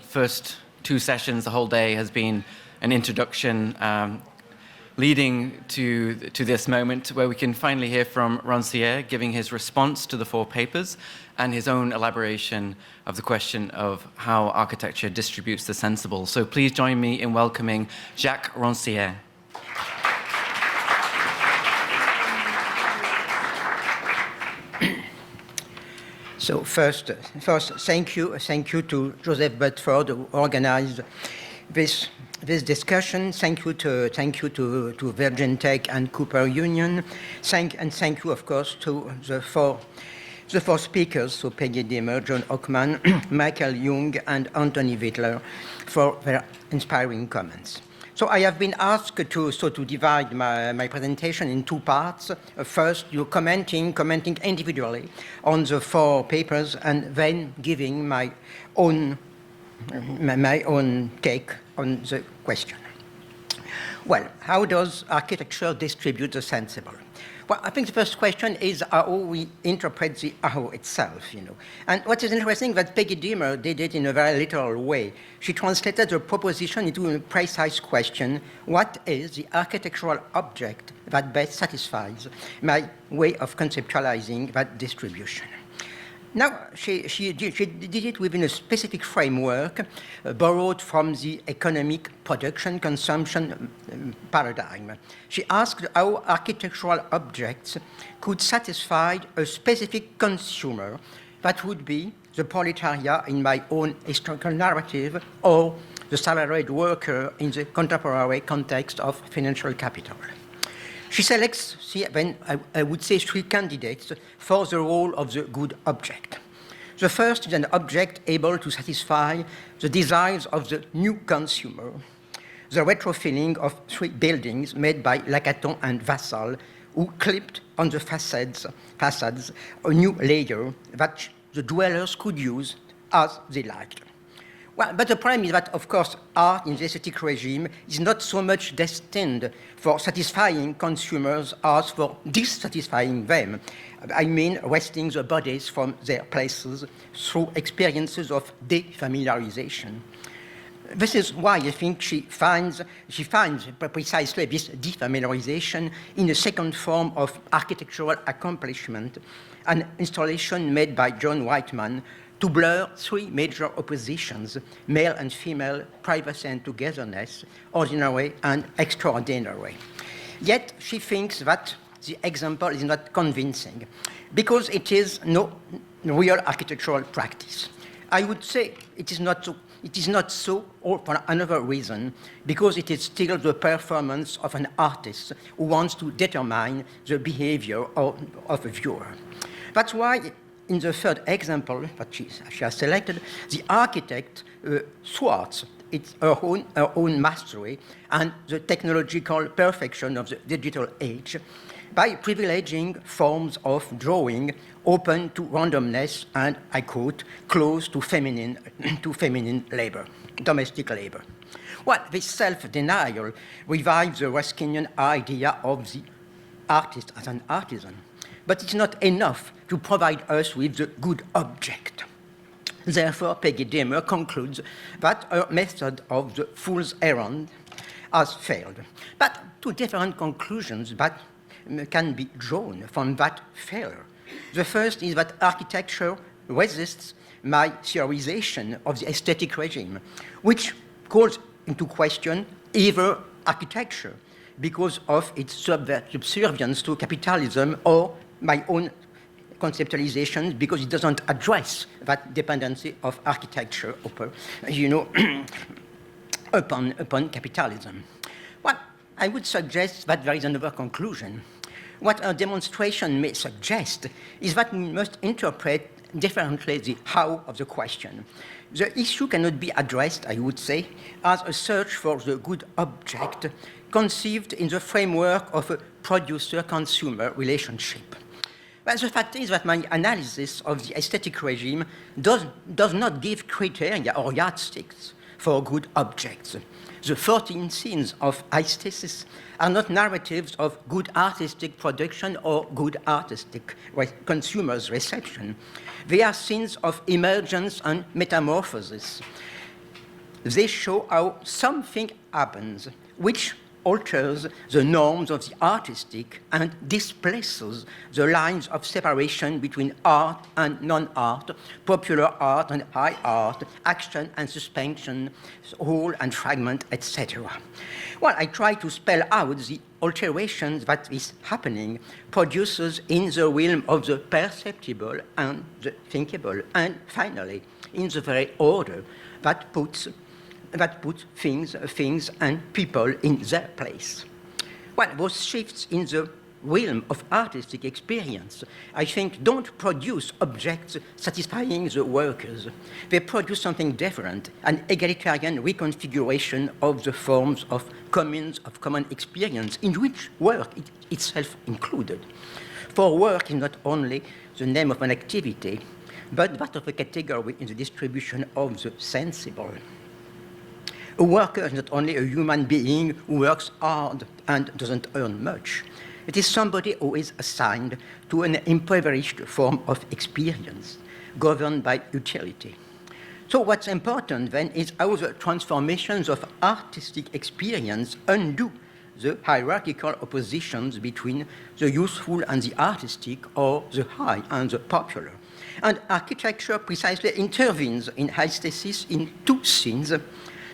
First two sessions, the whole day has been an introduction leading to this moment where we can finally hear from Ranciere giving his response to the four papers and his own elaboration of the question of how architecture distributes the sensible. So please join me in welcoming Jacques Ranciere. So first, thank you to Joseph Bedford who organized this discussion. Thank you to Virgin Tech and Cooper Union. Thank you, of course, to the four speakers, so Peggy Demer, John Ockman, Michael Jung, and Anthony Wittler, for their inspiring comments. So I have been asked to divide my presentation in two parts. First, you commenting individually on the four papers, and then giving my own take on the question. Well, how does architecture distribute the sensible? Well, I think the first question is how we interpret the how itself, And what is interesting that Peggy Demer did it in a very literal way. She translated the proposition into a precise question: what is the architectural object that best satisfies my way of conceptualizing that distribution? Now, she did it within a specific framework borrowed from the economic production consumption paradigm. She asked how architectural objects could satisfy a specific consumer that would be the proletariat in my own historical narrative, or the salaried worker in the contemporary context of financial capital. She selects, then I would say, three candidates for the role of the good object. The first is an object able to satisfy the desires of the new consumer, the retrofilling of three buildings made by Lacaton and Vassal, who clipped on the facades a new layer that the dwellers could use as they liked. Well, but the problem is that, of course, art in the aesthetic regime is not so much destined for satisfying consumers as for dissatisfying them. I mean, wresting the bodies from their places through experiences of defamiliarization. This is why I think she finds precisely this defamiliarization in a second form of architectural accomplishment, an installation made by John Whiteman to blur three major oppositions: male and female, privacy and togetherness, ordinary and extraordinary. Yet she thinks that the example is not convincing because it is no real architectural practice. I would say it is not so, or for another reason, because it is still the performance of an artist who wants to determine the behavior of a viewer. That's why in the third example that she has selected, the architect thwarts her own mastery and the technological perfection of the digital age by privileging forms of drawing open to randomness and, I quote, close to feminine labor, domestic labor. Well, this self-denial revives the Ruskinian idea of the artist as an artisan. But it's not enough to provide us with the good object. Therefore, Peggy Demer concludes that her method of the fool's errand has failed. But two different conclusions that can be drawn from that failure. The first is that architecture resists my theorization of the aesthetic regime, which calls into question either architecture because of its subservience to capitalism, or my own conceptualization because it doesn't address that dependency of architecture upon capitalism. Well, I would suggest that there is another conclusion. What a demonstration may suggest is that we must interpret differently the how of the question. The issue cannot be addressed, I would say, as a search for the good object conceived in the framework of a producer-consumer relationship. But the fact is that my analysis of the aesthetic regime does not give criteria or yardsticks for good objects. The 14 scenes of aesthesis are not narratives of good artistic production or good artistic consumers' reception. They are scenes of emergence and metamorphosis. They show how something happens which alters the norms of the artistic and displaces the lines of separation between art and non-art, popular art and high art, action and suspension, whole and fragment, etc. Well, I try to spell out the alterations that this happening produces in the realm of the perceptible and the thinkable, and finally, in the very order that puts things and people in their place. Well, those shifts in the realm of artistic experience, I think, don't produce objects satisfying the workers. They produce something different, an egalitarian reconfiguration of the forms of common experience in which work itself included. For work is not only the name of an activity, but that of a category in the distribution of the sensible. A worker is not only a human being who works hard and doesn't earn much. It is somebody who is assigned to an impoverished form of experience, governed by utility. So what's important then is how the transformations of artistic experience undo the hierarchical oppositions between the useful and the artistic, or the high and the popular. And architecture precisely intervenes in aesthesis in two scenes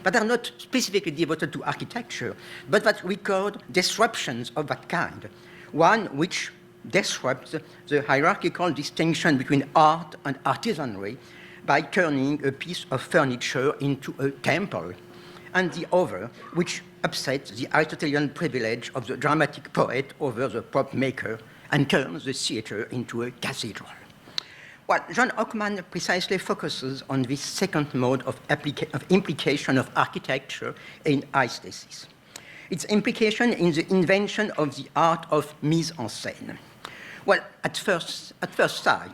that are not specifically devoted to architecture, but that record disruptions of that kind. One which disrupts the hierarchical distinction between art and artisanry by turning a piece of furniture into a temple, and the other which upsets the Aristotelian privilege of the dramatic poet over the prop maker and turns the theater into a cathedral. Well, John Hockman precisely focuses on this second mode of implication of architecture in aesthesis. Its implication in the invention of the art of mise en scène. Well, at first sight,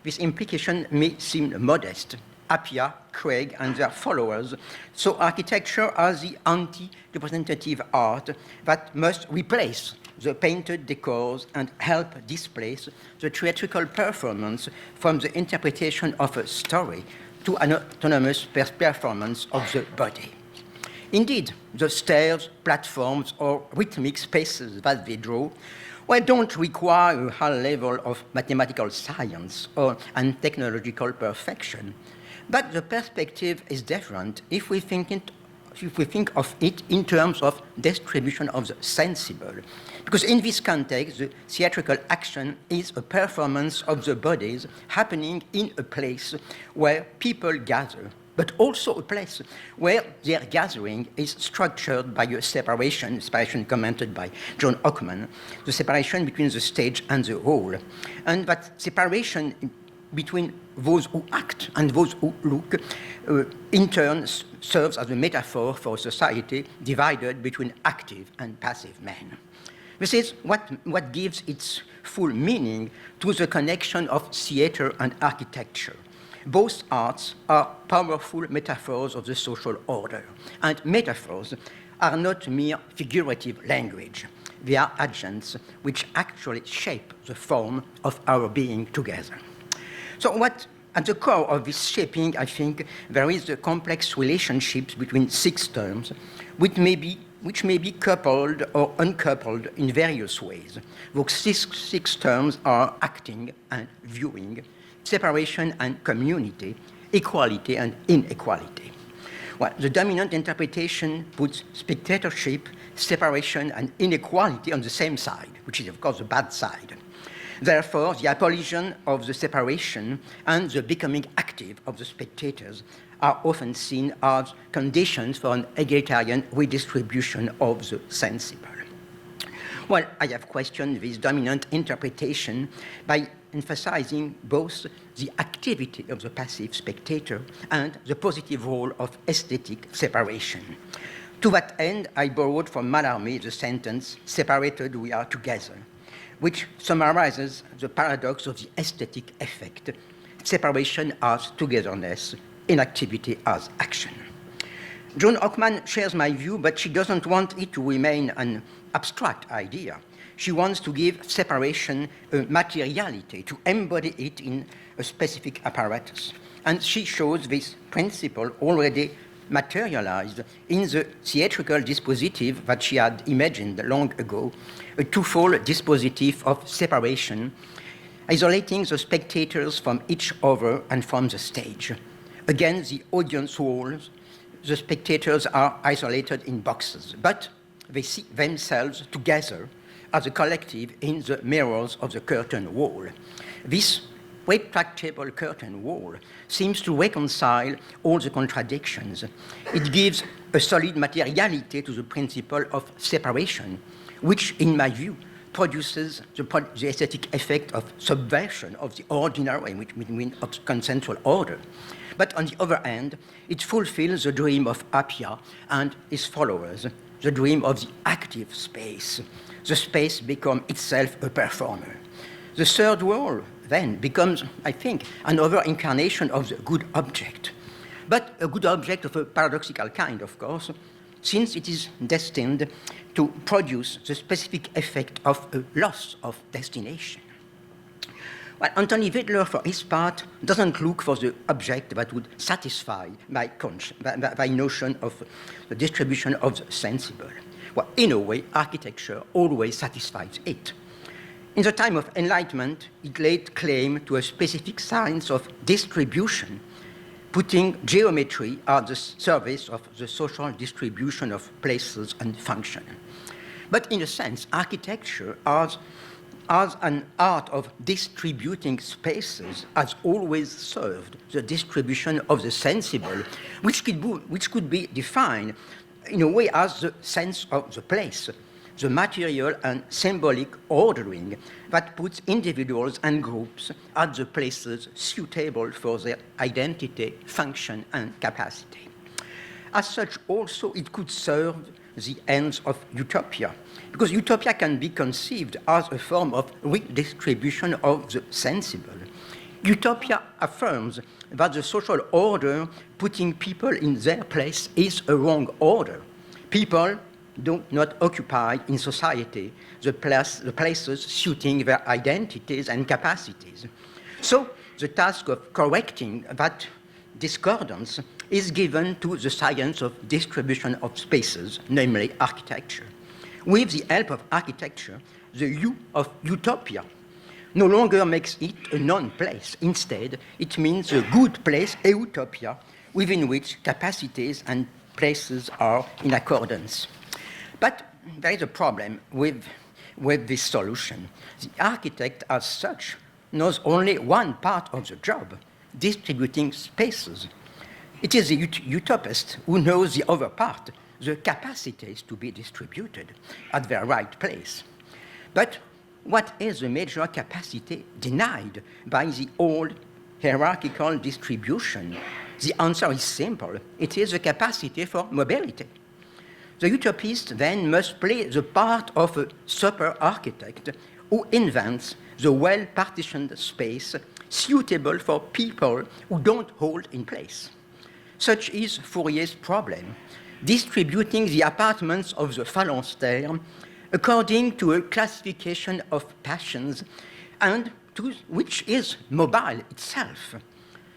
this implication may seem modest. Appia, Craig, and their followers saw architecture as the anti-representative art that must replace the painted decors and help displace the theatrical performance from the interpretation of a story to an autonomous performance of the body. Indeed, the stairs, platforms, or rhythmic spaces that they draw don't require a high level of mathematical science and technological perfection. But the perspective is different if we think of it in terms of distribution of the sensible. Because in this context, the theatrical action is a performance of the bodies happening in a place where people gather, but also a place where their gathering is structured by a separation commented by John Hockman, the separation between the stage and the hall. And that separation between those who act and those who look, in turn serves as a metaphor for a society divided between active and passive men. This is what gives its full meaning to the connection of theater and architecture. Both arts are powerful metaphors of the social order, and metaphors are not mere figurative language. They are agents which actually shape the form of our being together. So at the core of this shaping, I think, there is the complex relationships between six terms, which may be coupled or uncoupled in various ways. Those six terms are acting and viewing, separation and community, equality and inequality. Well, the dominant interpretation puts spectatorship, separation, and inequality on the same side, which is, of course, the bad side. Therefore, the abolition of the separation and the becoming active of the spectators are often seen as conditions for an egalitarian redistribution of the sensible. Well, I have questioned this dominant interpretation by emphasizing both the activity of the passive spectator and the positive role of aesthetic separation. To that end, I borrowed from Mallarmé the sentence, "Separated we are together," which summarizes the paradox of the aesthetic effect, separation as togetherness, inactivity as action. Joan Hockman shares my view, but she doesn't want it to remain an abstract idea. She wants to give separation a materiality, to embody it in a specific apparatus. And she shows this principle already materialized in the theatrical dispositif that she had imagined long ago, a twofold dispositif of separation, isolating the spectators from each other and from the stage. Again, the audience walls, the spectators are isolated in boxes, but they see themselves together as a collective in the mirrors of the curtain wall. This retractable curtain wall seems to reconcile all the contradictions. It gives a solid materiality to the principle of separation, which, in my view, produces the aesthetic effect of subversion of the ordinary, which means of consensual order. But on the other hand, it fulfills the dream of Appia and his followers, the dream of the active space. The space becomes itself a performer. The third wall then becomes, I think, another incarnation of the good object, but a good object of a paradoxical kind, of course, since it is destined to produce the specific effect of a loss of destination. Well, Anthony Widler, for his part, doesn't look for the object that would satisfy my notion of the distribution of the sensible. Well, in a way, architecture always satisfies it. In the time of Enlightenment, it laid claim to a specific science of distribution, putting geometry at the service of the social distribution of places and function. But in a sense, architecture as an art of distributing spaces has always served the distribution of the sensible, which could be defined in a way as the sense of the place, the material and symbolic ordering that puts individuals and groups at the places suitable for their identity, function, and capacity. As such, also, it could serve the ends of utopia, because utopia can be conceived as a form of redistribution of the sensible. Utopia affirms that the social order putting people in their place is a wrong order. People do not occupy in society the places suiting their identities and capacities. So the task of correcting that discordance is given to the science of distribution of spaces, namely architecture. With the help of architecture, the U of utopia no longer makes it a non-place. Instead, it means a good place, a utopia, within which capacities and places are in accordance. But there is a problem with this solution. The architect, as such, knows only one part of the job, distributing spaces. It is the utopist who knows the other part, the capacities to be distributed at their right place. But what is the major capacity denied by the old hierarchical distribution? The answer is simple. It is the capacity for mobility. The utopist then must play the part of a super architect who invents the well-partitioned space suitable for people who don't hold in place. Such is Fourier's problem, distributing the apartments of the phalanstère according to a classification of passions, and to which is mobile itself.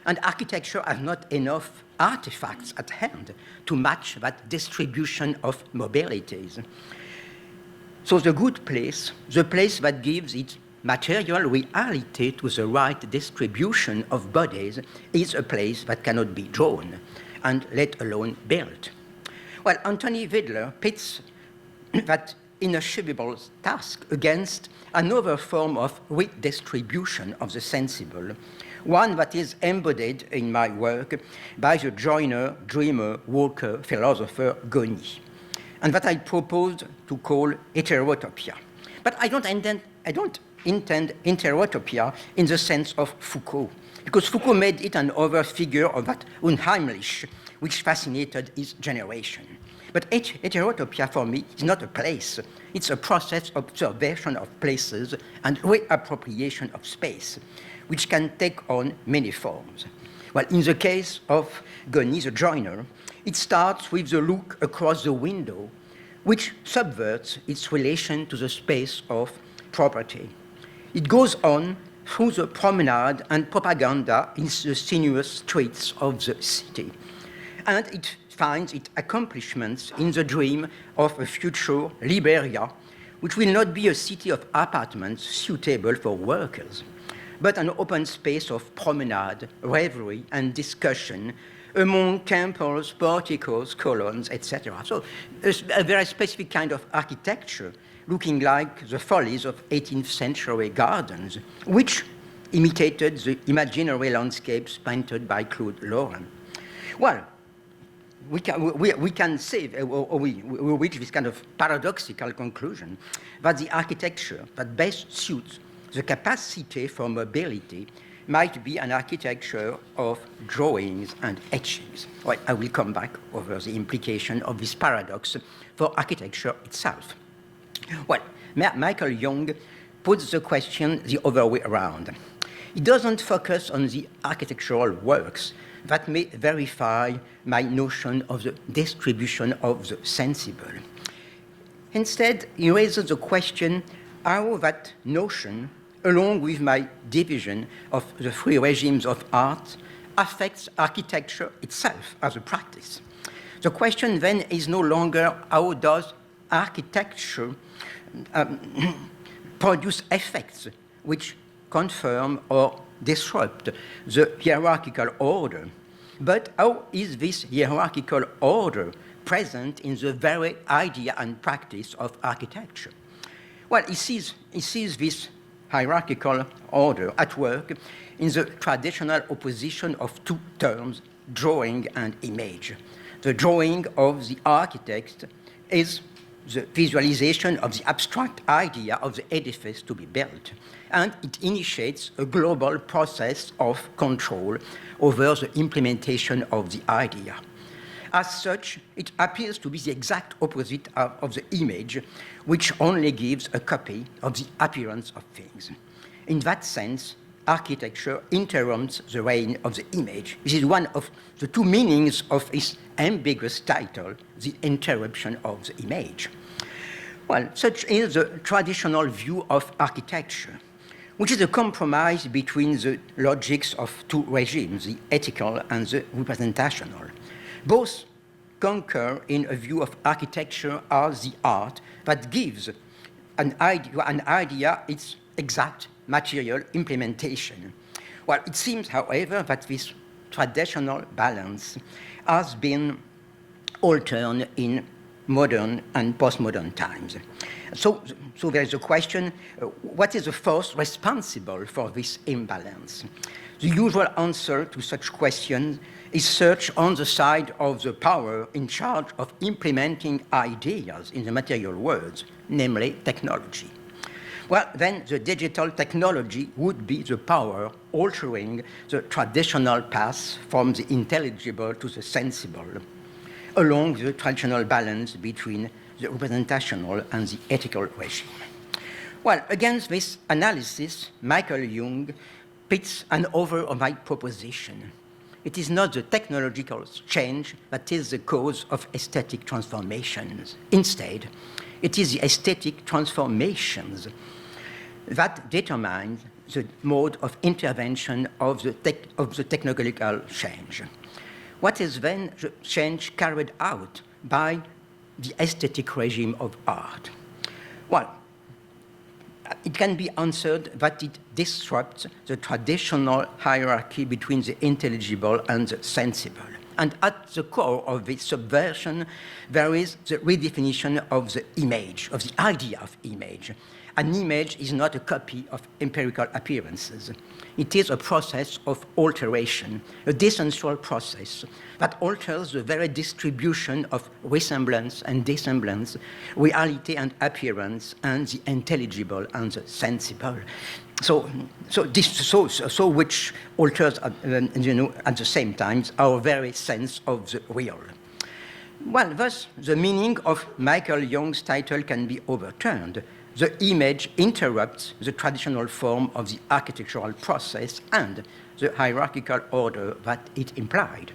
And architecture has not enough artifacts at hand to match that distribution of mobilities. So the good place, the place that gives its material reality to the right distribution of bodies, is a place that cannot be drawn, and let alone built. Well, Anthony Widler pits that inachievable task against another form of redistribution of the sensible, one that is embodied in my work by the joiner, dreamer, worker, philosopher Goni, and that I proposed to call heterotopia. But I don't intend heterotopia in the sense of Foucault, because Foucault made it another figure of that unheimlich, which fascinated his generation. But heterotopia for me is not a place. It's a process of observation of places and reappropriation of space, which can take on many forms. Well, in the case of Goni, the joiner, It starts with the look across the window, which subverts its relation to the space of property. It goes on through the promenade and propaganda in the sinuous streets of the city. And it finds its accomplishments in the dream of a future Liberia, which will not be a city of apartments suitable for workers, but an open space of promenade, revelry, and discussion among temples, porticos, columns, etc. So a very specific kind of architecture looking like the follies of 18th century gardens, which imitated the imaginary landscapes painted by Claude Lorrain. Well, we can say, or we reach this kind of paradoxical conclusion that the architecture that best suits the capacity for mobility might be an architecture of drawings and etchings. Well, I will come back over the implication of this paradox for architecture itself. Well, Michael Young puts the question the other way around. He doesn't focus on the architectural works that may verify my notion of the distribution of the sensible. Instead, he raises the question how that notion, along with my division of the three regimes of art, affects architecture itself as a practice. The question then is no longer how does architecture produce effects which confirm or disrupt the hierarchical order, but how is this hierarchical order present in the very idea and practice of architecture? Well, he sees this hierarchical order at work in the traditional opposition of two terms, drawing and image. The drawing of the architect is the visualization of the abstract idea of the edifice to be built, and it initiates a global process of control over the implementation of the idea. As such, it appears to be the exact opposite of the image, which only gives a copy of the appearance of things. In that sense, architecture interrupts the reign of the image. This is one of the two meanings of his ambiguous title, The Interruption of the Image. Well, such is the traditional view of architecture, which is a compromise between the logics of two regimes, the ethical and the representational. Both concur in a view of architecture as the art that gives an idea its exact material implementation. Well, it seems, however, that this traditional balance has been altered in modern and postmodern times. So there is a question, what is the force responsible for this imbalance? The usual answer to such questions is search on the side of the power in charge of implementing ideas in the material world, namely technology. Well, then the digital technology would be the power altering the traditional path from the intelligible to the sensible, along the traditional balance between the representational and the ethical regime. Well, against this analysis, Michael Young pits another of my proposition. It is not the technological change that is the cause of aesthetic transformations. Instead, it is the aesthetic transformations that determine the mode of intervention of the technological change. What is then the change carried out by the aesthetic regime of art? Well, it can be answered that it disrupts the traditional hierarchy between the intelligible and the sensible. And at the core of this subversion, there is the redefinition of the image, of the idea of image. An image is not a copy of empirical appearances. It is a process of alteration, a desensual process that alters the very distribution of resemblance and dissemblance, reality and appearance, and the intelligible and the sensible. So which alters, at the same time, our very sense of the real. Well, thus, the meaning of Michael Young's title can be overturned. The image interrupts the traditional form of the architectural process and the hierarchical order that it implied.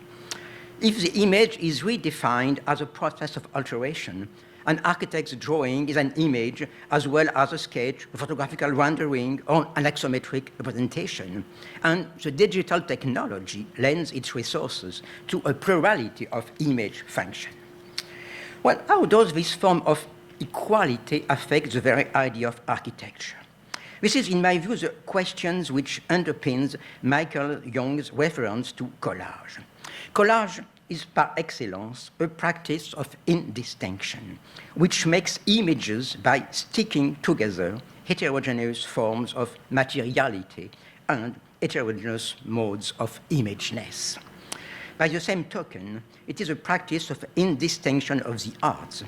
If the image is redefined as a process of alteration, an architect's drawing is an image as well as a sketch, a photographical rendering, or an axiometric representation. And the digital technology lends its resources to a plurality of image functions. Well, how does this form of equality affect the very idea of architecture? This is, in my view, the questions which underpins Michael Young's reference to collage. Collage is par excellence a practice of indistinction, which makes images by sticking together heterogeneous forms of materiality and heterogeneous modes of imageness. By the same token, it is a practice of indistinction of the arts.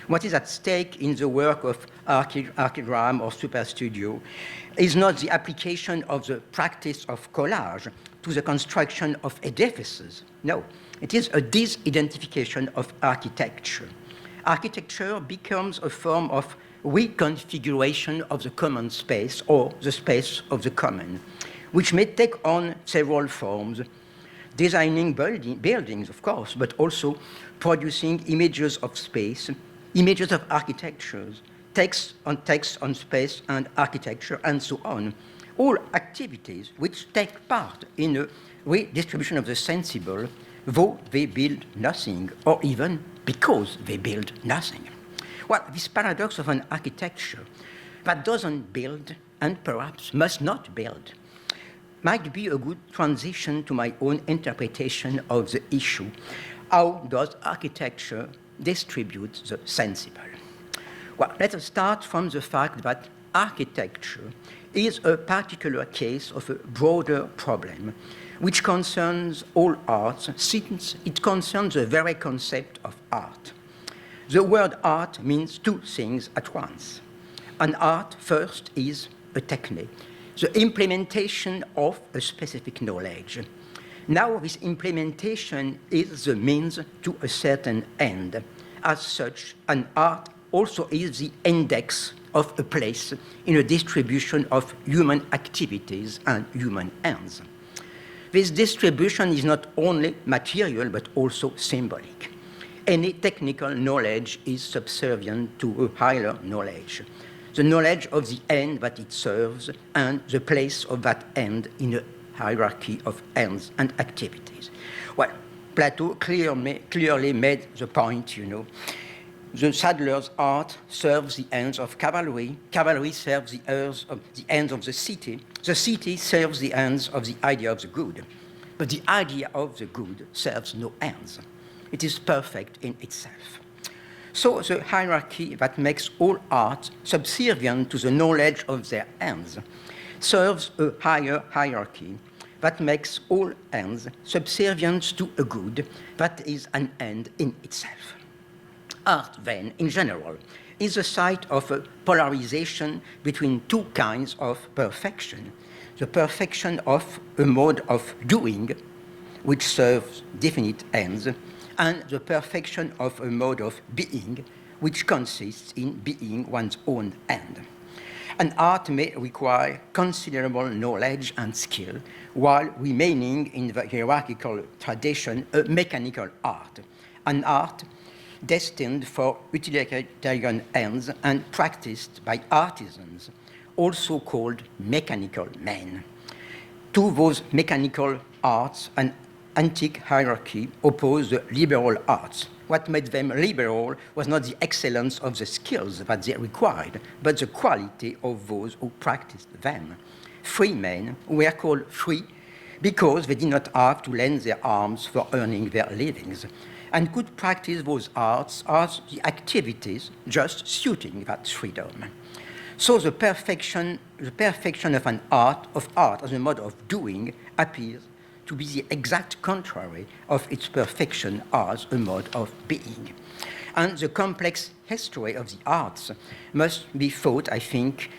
What is at stake in the work of archigram or superstudio is not the application of the practice of collage to the construction of edifices. No, it is a disidentification of architecture. Architecture becomes a form of reconfiguration of the common space or the space of the common, which may take on several forms, designing buildings, of course, but also producing images of space, images of architectures, text on space and architecture, and so on. All activities which take part in a redistribution of the sensible, though they build nothing, or even because they build nothing. Well, this paradox of an architecture that doesn't build and perhaps must not build might be a good transition to my own interpretation of the issue. How does architecture distribute the sensible? Well, let us start from the fact that architecture is a particular case of a broader problem, which concerns all arts, since it concerns the very concept of art. The word art means two things at once. An art, first, is a technique, the implementation of a specific knowledge. Now, this implementation is the means to a certain end. As such, an art also is the index of a place in a distribution of human activities and human ends. This distribution is not only material, but also symbolic. Any technical knowledge is subservient to a higher knowledge, the knowledge of the end that it serves and the place of that end in a hierarchy of ends and activities. Well, Plato clearly made the point, The saddler's art serves the ends of cavalry. Cavalry serves the ends of the city. The city serves the ends of the idea of the good. But the idea of the good serves no ends. It is perfect in itself. So the hierarchy that makes all art subservient to the knowledge of their ends serves a higher hierarchy that makes all ends subservient to a good that is an end in itself. Art, then, in general, is a site of a polarization between two kinds of perfection. The perfection of a mode of doing, which serves definite ends, and the perfection of a mode of being, which consists in being one's own end. An art may require considerable knowledge and skill, while remaining in the hierarchical tradition a mechanical art, an art destined for utilitarian ends and practiced by artisans, also called mechanical men. To those mechanical arts, an antique hierarchy opposed the liberal arts. What made them liberal was not the excellence of the skills that they required, but the quality of those who practiced them. Free men were called free because they did not have to lend their arms for earning their livings, and could practice those arts as the activities just suiting that freedom. So the perfection of an art as a mode of doing appears to be the exact contrary of its perfection as a mode of being. And the complex history of the arts must be thought, I think,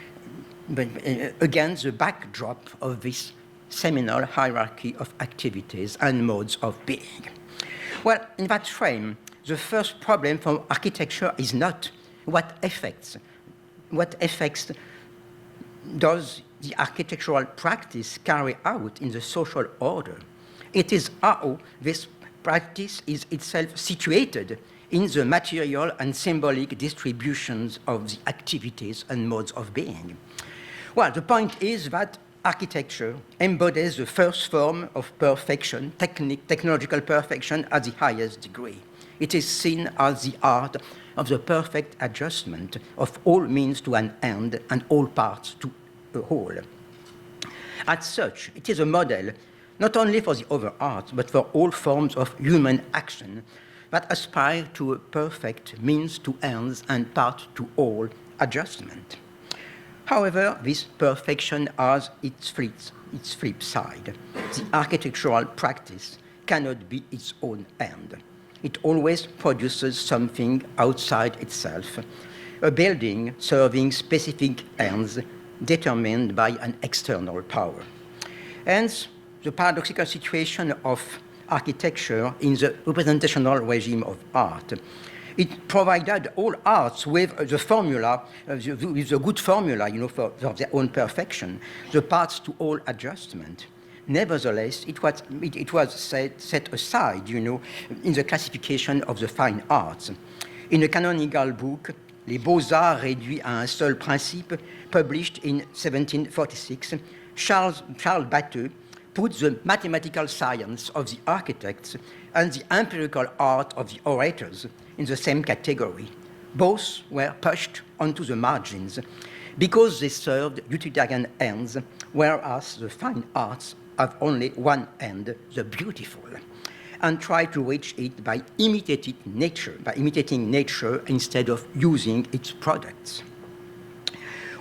against the backdrop of this seminal hierarchy of activities and modes of being. Well, in that frame, the first problem for architecture is not what effects does the architectural practice carry out in the social order. It is how this practice is itself situated in the material and symbolic distributions of the activities and modes of being. Well, the point is that architecture embodies the first form of perfection, technological perfection at the highest degree. It is seen as the art of the perfect adjustment of all means to an end and all parts to a whole. As such, it is a model not only for the other arts, but for all forms of human action that aspire to a perfect means to ends and part to all adjustment. However, this perfection has its flip side. The architectural practice cannot be its own end. It always produces something outside itself, a building serving specific ends determined by an external power. Hence, the paradoxical situation of architecture in the representational regime of art. It provided all arts with the formula, with a good formula, for their own perfection, the parts to all adjustment. Nevertheless, it was set aside, in the classification of the fine arts. In a canonical book, Les Beaux-Arts réduits à un seul principe, published in 1746, Charles Batteux put the mathematical science of the architects and the empirical art of the orators in the same category. Both were pushed onto the margins because they served utilitarian ends, whereas the fine arts have only one end, the beautiful, and try to reach it by imitating nature instead of using its products.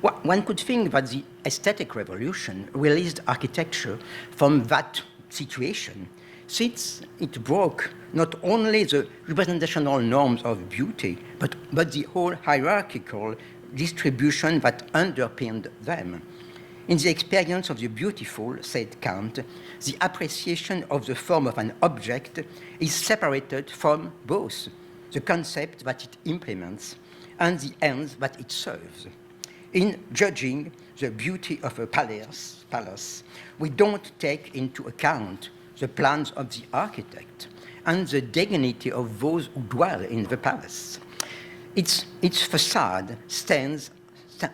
Well, one could think that the aesthetic revolution released architecture from that situation, since it broke not only the representational norms of beauty, but the whole hierarchical distribution that underpinned them. In the experience of the beautiful, said Kant, the appreciation of the form of an object is separated from both the concept that it implements and the ends that it serves. In judging the beauty of a palace, we don't take into account the plans of the architect and the dignity of those who dwell in the palace. Its facade stands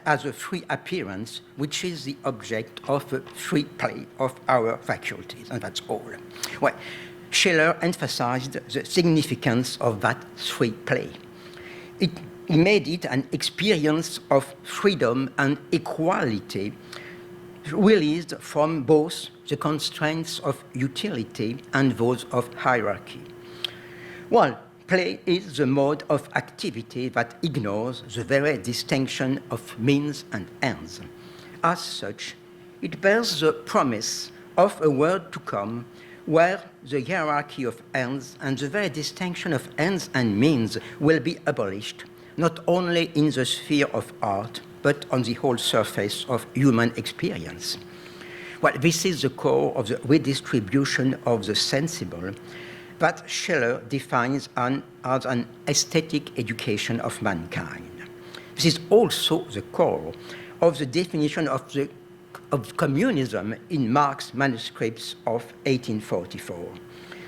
as a free appearance, which is the object of a free play of our faculties, and that's all. Well, Schiller emphasized the significance of that free play. He made it an experience of freedom and equality, released from both the constraints of utility and those of hierarchy. Well, play is the mode of activity that ignores the very distinction of means and ends. As such, it bears the promise of a world to come where the hierarchy of ends and the very distinction of ends and means will be abolished, not only in the sphere of art, but on the whole surface of human experience. Well, this is the core of the redistribution of the sensible that Schiller defines as an aesthetic education of mankind. This is also the core of the definition of communism in Marx's manuscripts of 1844,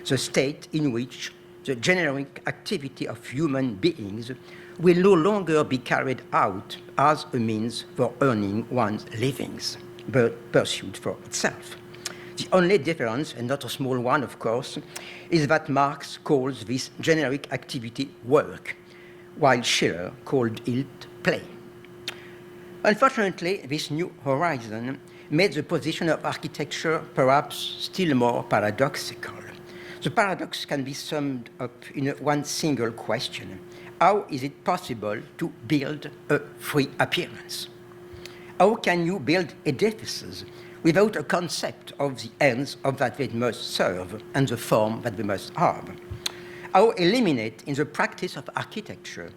the state in which the generic activity of human beings will no longer be carried out as a means for earning one's livings, but pursued for itself. The only difference, and not a small one, of course, is that Marx calls this generic activity work, while Schiller called it play. Unfortunately, this new horizon made the position of architecture perhaps still more paradoxical. The paradox can be summed up in one single question. How is it possible to build a free appearance? How can you build edifices without a concept of the ends of that they must serve and the form that they must have? How eliminate in the practice of architecture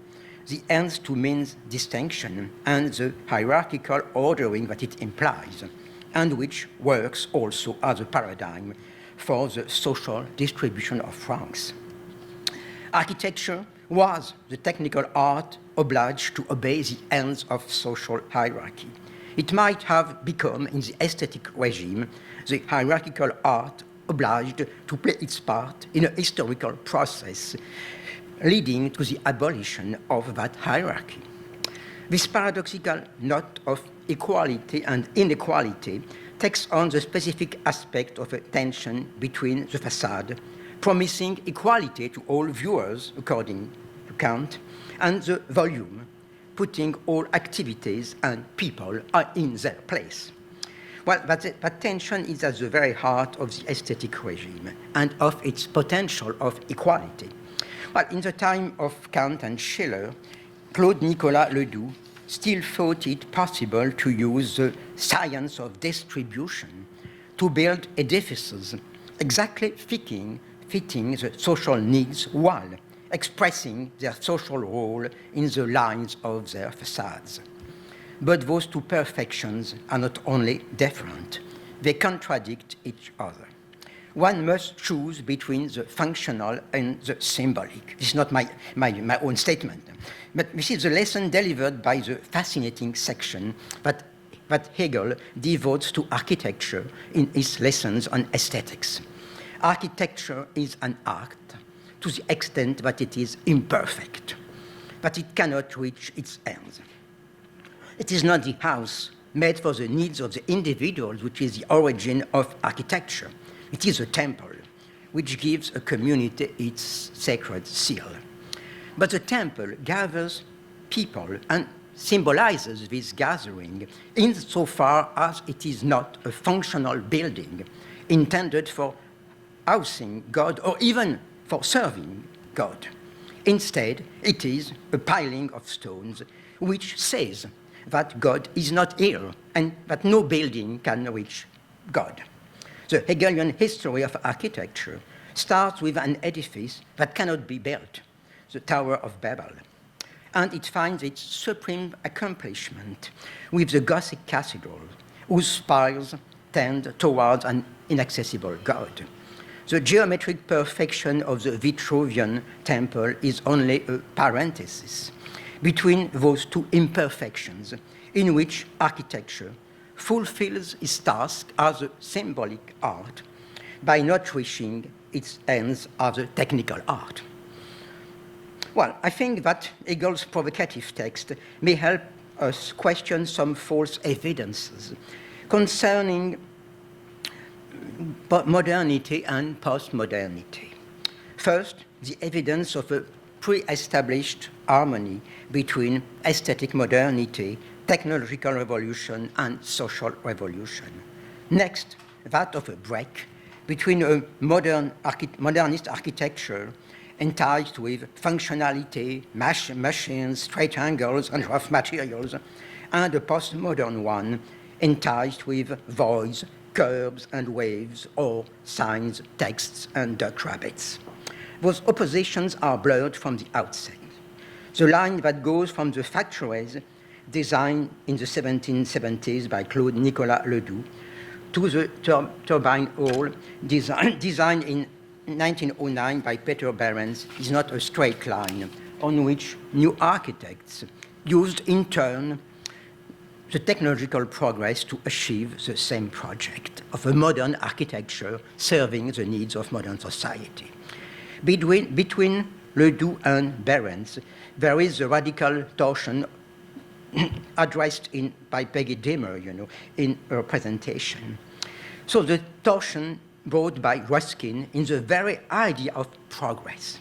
the ends to means distinction and the hierarchical ordering that it implies, and which works also as a paradigm for the social distribution of ranks? Architecture was the technical art obliged to obey the ends of social hierarchy. It might have become, in the aesthetic regime, the hierarchical art obliged to play its part in a historical process leading to the abolition of that hierarchy. This paradoxical knot of equality and inequality takes on the specific aspect of a tension between the facade, promising equality to all viewers according to Kant, and the volume, putting all activities and people in their place. Well, that tension is at the very heart of the aesthetic regime and of its potential of equality. Well, in the time of Kant and Schiller, Claude Nicolas Ledoux still thought it possible to use the science of distribution to build edifices exactly fitting the social needs while expressing their social role in the lines of their facades. But those two perfections are not only different, they contradict each other. One must choose between the functional and the symbolic. This is not my own statement, but this is the lesson delivered by the fascinating section that Hegel devotes to architecture in his lessons on aesthetics. Architecture is an art to the extent that it is imperfect, but it cannot reach its ends. It is not the house made for the needs of the individuals which is the origin of architecture. It is a temple which gives a community its sacred seal. But the temple gathers people and symbolizes this gathering insofar as it is not a functional building intended for housing God or even for serving God. Instead, it is a piling of stones which says that God is not here and that no building can reach God. The Hegelian history of architecture starts with an edifice that cannot be built, the Tower of Babel, and it finds its supreme accomplishment with the Gothic cathedral, whose spires tend towards an inaccessible God. The geometric perfection of the Vitruvian temple is only a parenthesis between those two imperfections in which architecture fulfills its task as a symbolic art by not reaching its ends as a technical art. Well, I think that Hegel's provocative text may help us question some false evidences concerning modernity and postmodernity. First, the evidence of a pre-established harmony between aesthetic modernity, technological revolution, and social revolution. Next, that of a break between a modernist architecture enticed with functionality, machines, straight angles, and rough materials, and a postmodern one enticed with voice, curves and waves, or signs, texts, and duck rabbits. Those oppositions are blurred from the outset. The line that goes from the factories designed in the 1770s by Claude Nicolas Ledoux to the turbine hall designed in 1909 by Peter Behrens is not a straight line on which new architects used in turn the technological progress to achieve the same project of a modern architecture serving the needs of modern society. Between Ledoux and Behrens, there is the radical torsion addressed by Peggy Dimmer, in her presentation. So the torsion brought by Ruskin in the very idea of progress.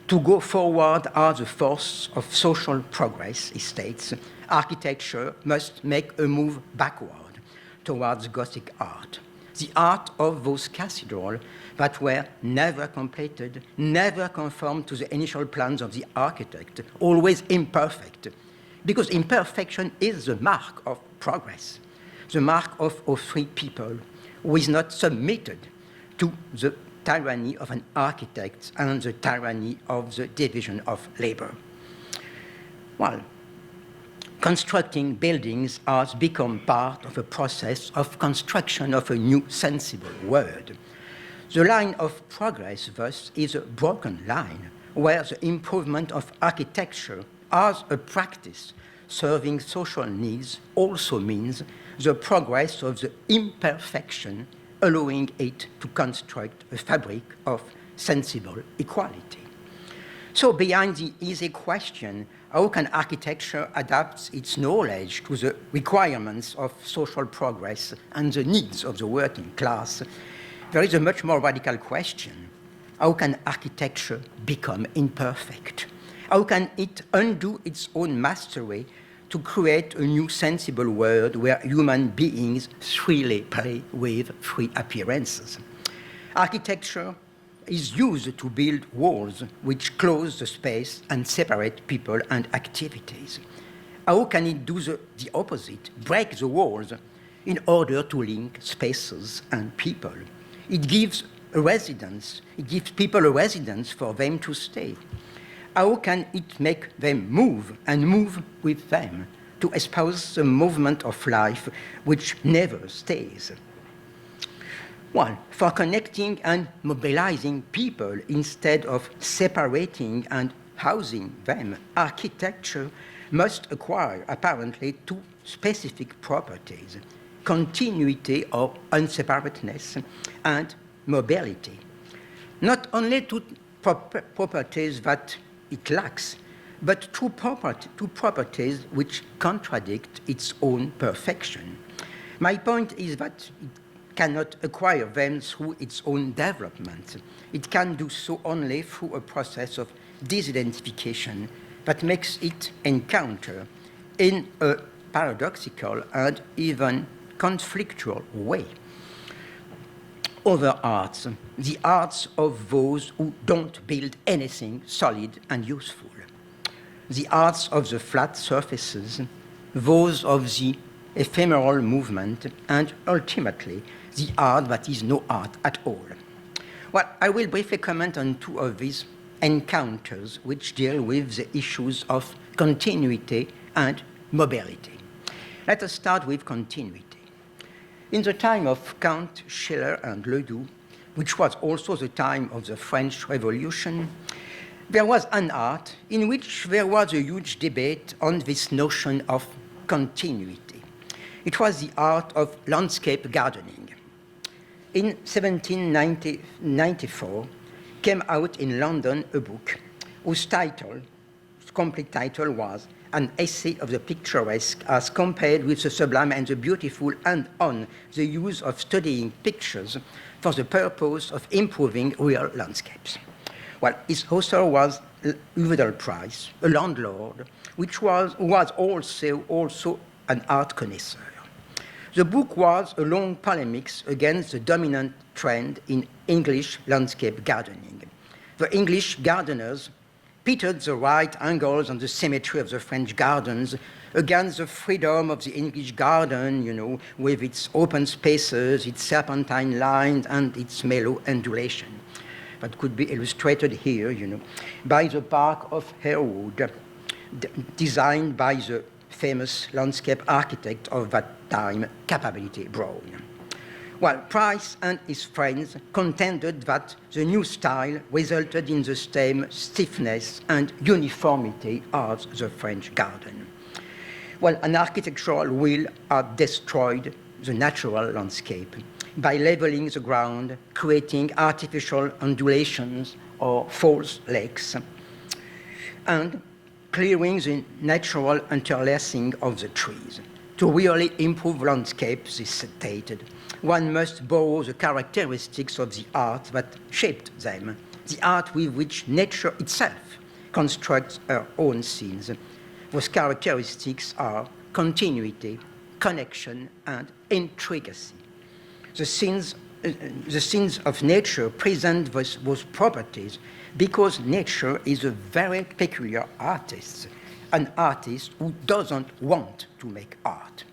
To go forward as a force of social progress, he states, architecture must make a move backward towards Gothic art. The art of those cathedrals that were never completed, never conformed to the initial plans of the architect, always imperfect, because imperfection is the mark of progress, the mark of a free people who is not submitted to the tyranny of an architect and the tyranny of the division of labor. Well, constructing buildings has become part of a process of construction of a new sensible world. The line of progress, thus, is a broken line where the improvement of architecture as a practice serving social needs also means the progress of the imperfection allowing it to construct a fabric of sensible equality. So behind the easy question, how can architecture adapt its knowledge to the requirements of social progress and the needs of the working class, there is a much more radical question. How can architecture become imperfect? How can it undo its own mastery to create a new sensible world where human beings freely play with free appearances? Architecture is used to build walls which close the space and separate people and activities. How can it do the opposite, break the walls in order to link spaces and people? It gives a residence, it gives people a residence for them to stay. How can it make them move and move with them to espouse the movement of life which never stays? Well, for connecting and mobilizing people instead of separating and housing them, architecture must acquire apparently two specific properties: continuity or unseparateness and mobility. Not only two properties that it lacks, but two properties which contradict its own perfection. My point is that it cannot acquire them through its own development. It can do so only through a process of disidentification that makes it encounter in a paradoxical and even conflictual way other arts, the arts of those who don't build anything solid and useful, the arts of the flat surfaces, those of the ephemeral movement, and ultimately the art that is no art at all. Well, I will briefly comment on two of these encounters which deal with the issues of continuity and mobility. Let us start with continuity. In the time of Kant, Schiller, and Ledoux, which was also the time of the French Revolution, there was an art in which there was a huge debate on this notion of continuity. It was the art of landscape gardening. In 1794 came out in London a book whose complete title was An Essay of the Picturesque as Compared with the Sublime and the Beautiful, and on the use of studying pictures for the purpose of improving real landscapes. Well, its author was Uvedel Price, a landlord, who was also an art connoisseur. The book was a long polemics against the dominant trend in English landscape gardening. The English gardeners pitted the right angles and the symmetry of the French gardens against the freedom of the English garden, with its open spaces, its serpentine lines, and its mellow undulation. That could be illustrated here, by the Park of Harewood, designed by the famous landscape architect of that time, Capability Brown. Well, Price and his friends contended that the new style resulted in the same stiffness and uniformity as the French garden. Well, an architectural will had destroyed the natural landscape by leveling the ground, creating artificial undulations or false lakes, and clearing the natural interlacing of the trees. To really improve landscapes, they stated, one must borrow the characteristics of the art that shaped them, the art with which nature itself constructs her own scenes. Those characteristics are continuity, connection, and intricacy. The scenes of nature present those properties because nature is a very peculiar artist, an artist who doesn't want to make art.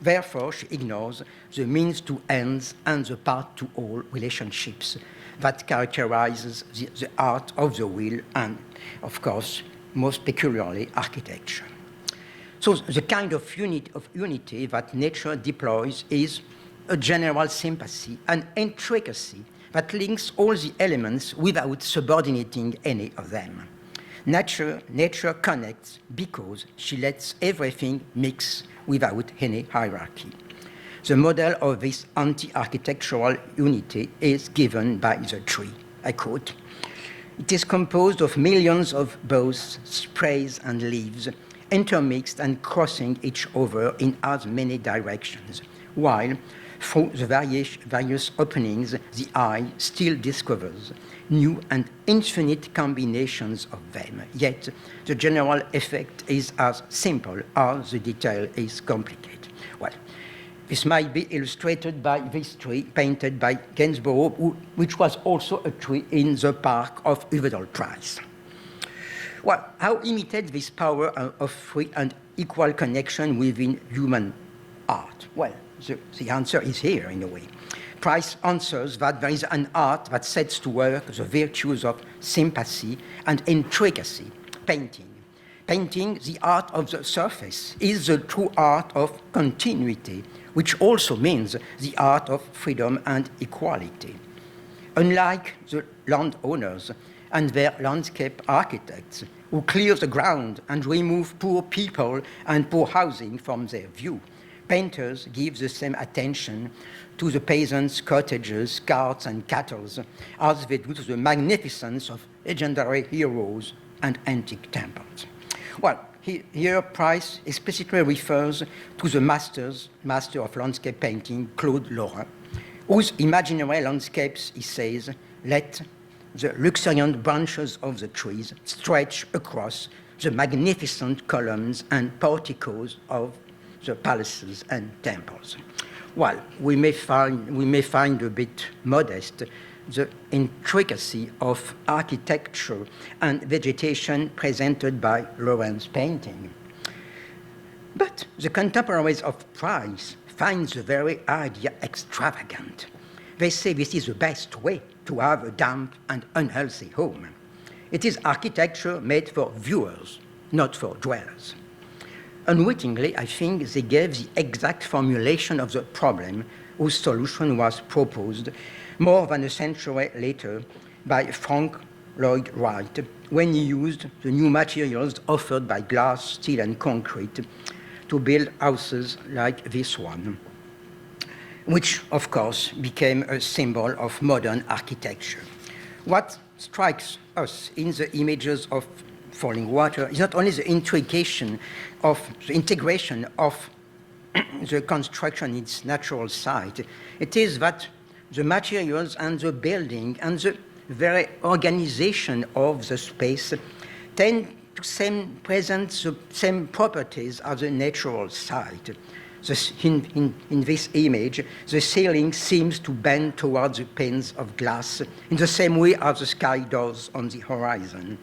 Therefore, she ignores the means to ends and the path to all relationships that characterizes the art of the will and, of course, most peculiarly, architecture. So the kind of unity that nature deploys is a general sympathy, an intricacy that links all the elements without subordinating any of them. Nature connects because she lets everything mix without any hierarchy. The model of this anti-architectural unity is given by the tree. I quote, "It is composed of millions of boughs, sprays, and leaves, intermixed and crossing each other in as many directions, while through the various openings the eye still discovers new and infinite combinations of them, yet the general effect is as simple as the detail is complicated." Well, this might be illustrated by this tree painted by Gainsborough, which was also a tree in the park of Uvedal Price. Well, how imitate this power of free and equal connection within human art? Well, the answer is here, in a way. Price answers that there is an art that sets to work the virtues of sympathy and intricacy, painting. Painting, the art of the surface, is the true art of continuity, which also means the art of freedom and equality. Unlike the landowners and their landscape architects, who clear the ground and remove poor people and poor housing from their view, painters give the same attention to the peasants' cottages, carts, and cattle as they do to the magnificence of legendary heroes and antique temples. Well, here Price explicitly refers to the master of landscape painting, Claude Lorrain, whose imaginary landscapes, he says, let the luxuriant branches of the trees stretch across the magnificent columns and porticos of the palaces and temples. Well, we may find a bit modest the intricacy of architecture and vegetation presented by Lorrain's painting. But the contemporaries of Price find the very idea extravagant. They say this is the best way to have a damp and unhealthy home. It is architecture made for viewers, not for dwellers. Unwittingly, I think they gave the exact formulation of the problem whose solution was proposed more than a century later by Frank Lloyd Wright when he used the new materials offered by glass, steel, and concrete to build houses like this one, which, of course, became a symbol of modern architecture. What strikes us in the images of falling water is not only the integration of the construction in its natural site, it is that the materials and the building and the very organization of the space tend to present the same properties as the natural site. In this image, the ceiling seems to bend towards the panes of glass in the same way as the sky does on the horizon.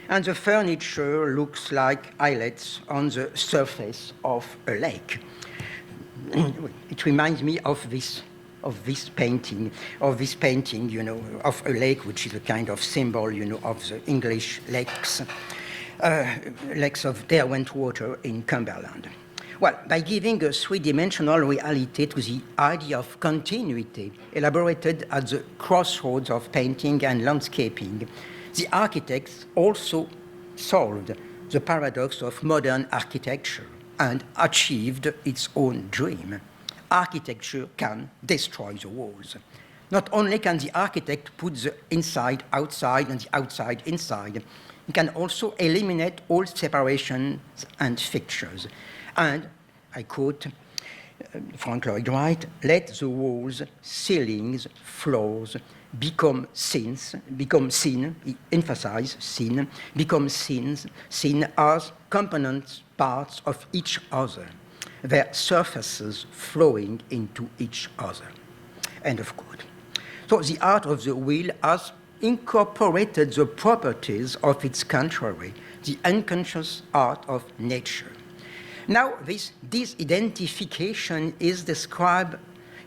And the furniture looks like islets on the surface of a lake. It reminds me of this painting, of a lake, which is a kind of symbol, of the English lakes of Derwent water in Cumberland. Well, by giving a three-dimensional reality to the idea of continuity elaborated at the crossroads of painting and landscaping, the architects also solved the paradox of modern architecture and achieved its own dream. Architecture can destroy the walls. Not only can the architect put the inside outside and the outside inside, he can also eliminate all separations and fixtures. And, I quote Frank Lloyd Wright, let the walls, ceilings, floors become seen, he emphasized seen, become seen as components, parts of each other, their surfaces flowing into each other. End of quote. So the art of the wheel has incorporated the properties of its contrary, the unconscious art of nature. Now, this disidentification is described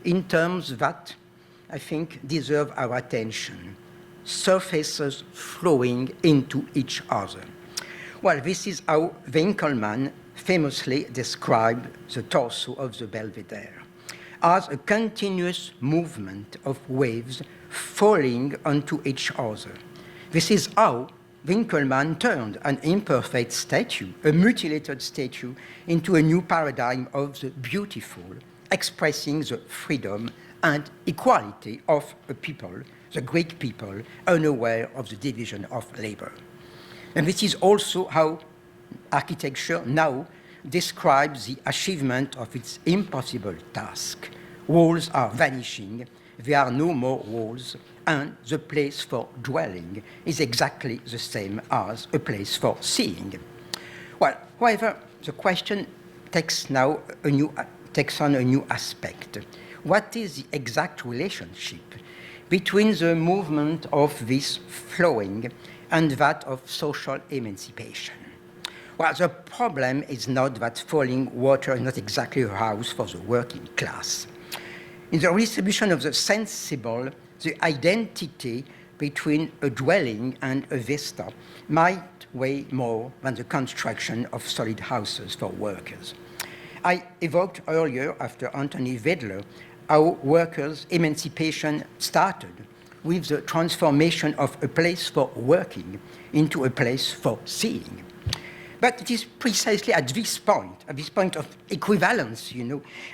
in terms that I think deserve our attention. Surfaces flowing into each other. Well, this is how Winkelmann famously described the torso of the Belvedere, as a continuous movement of waves falling onto each other. This is how Winkelmann turned an imperfect statue, a mutilated statue, into a new paradigm of the beautiful expressing the freedom and equality of a people, the Greek people, unaware of the division of labor. And this is also how architecture now describes the achievement of its impossible task. Walls are vanishing, there are no more walls, and the place for dwelling is exactly the same as a place for seeing. Well, however, the question takes on a new aspect. What is the exact relationship between the movement of this flowing and that of social emancipation? Well, the problem is not that falling water is not exactly a house for the working class. In the redistribution of the sensible, the identity between a dwelling and a vista might weigh more than the construction of solid houses for workers. I evoked earlier, after Anthony Wedler, how workers' emancipation started with the transformation of a place for working into a place for seeing. But it is precisely at this point of equivalence,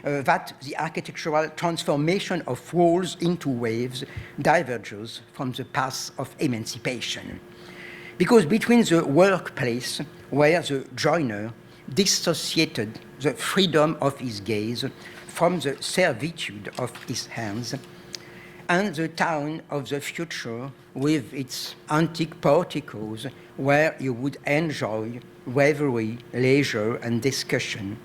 that the architectural transformation of walls into waves diverges from the path of emancipation. Because between the workplace, where the joiner dissociated the freedom of his gaze from the servitude of his hands, and the town of the future with its antique porticos where you would enjoy revelry, leisure, and discussion.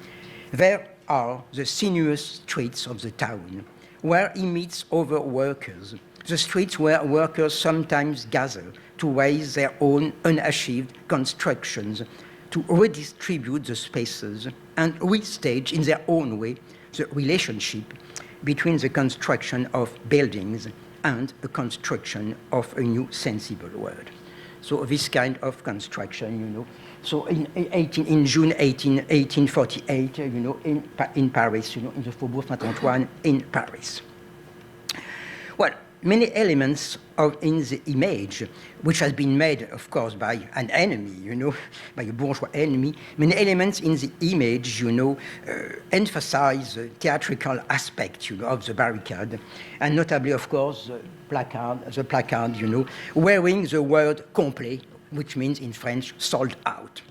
There are the sinuous streets of the town, where he meets other workers, the streets where workers sometimes gather to raise their own unachieved constructions, to redistribute the spaces, and restage in their own way the relationship between the construction of buildings and the construction of a new sensible world. So this kind of construction, So in June 1848, in Paris, in the Faubourg Saint-Antoine in Paris. Well, many elements in the image, which has been made, of course, by an enemy, by a bourgeois enemy, many elements in the image, emphasize the theatrical aspect, of the barricade, and notably, of course, the placard, wearing the word complet, which means in French, sold out.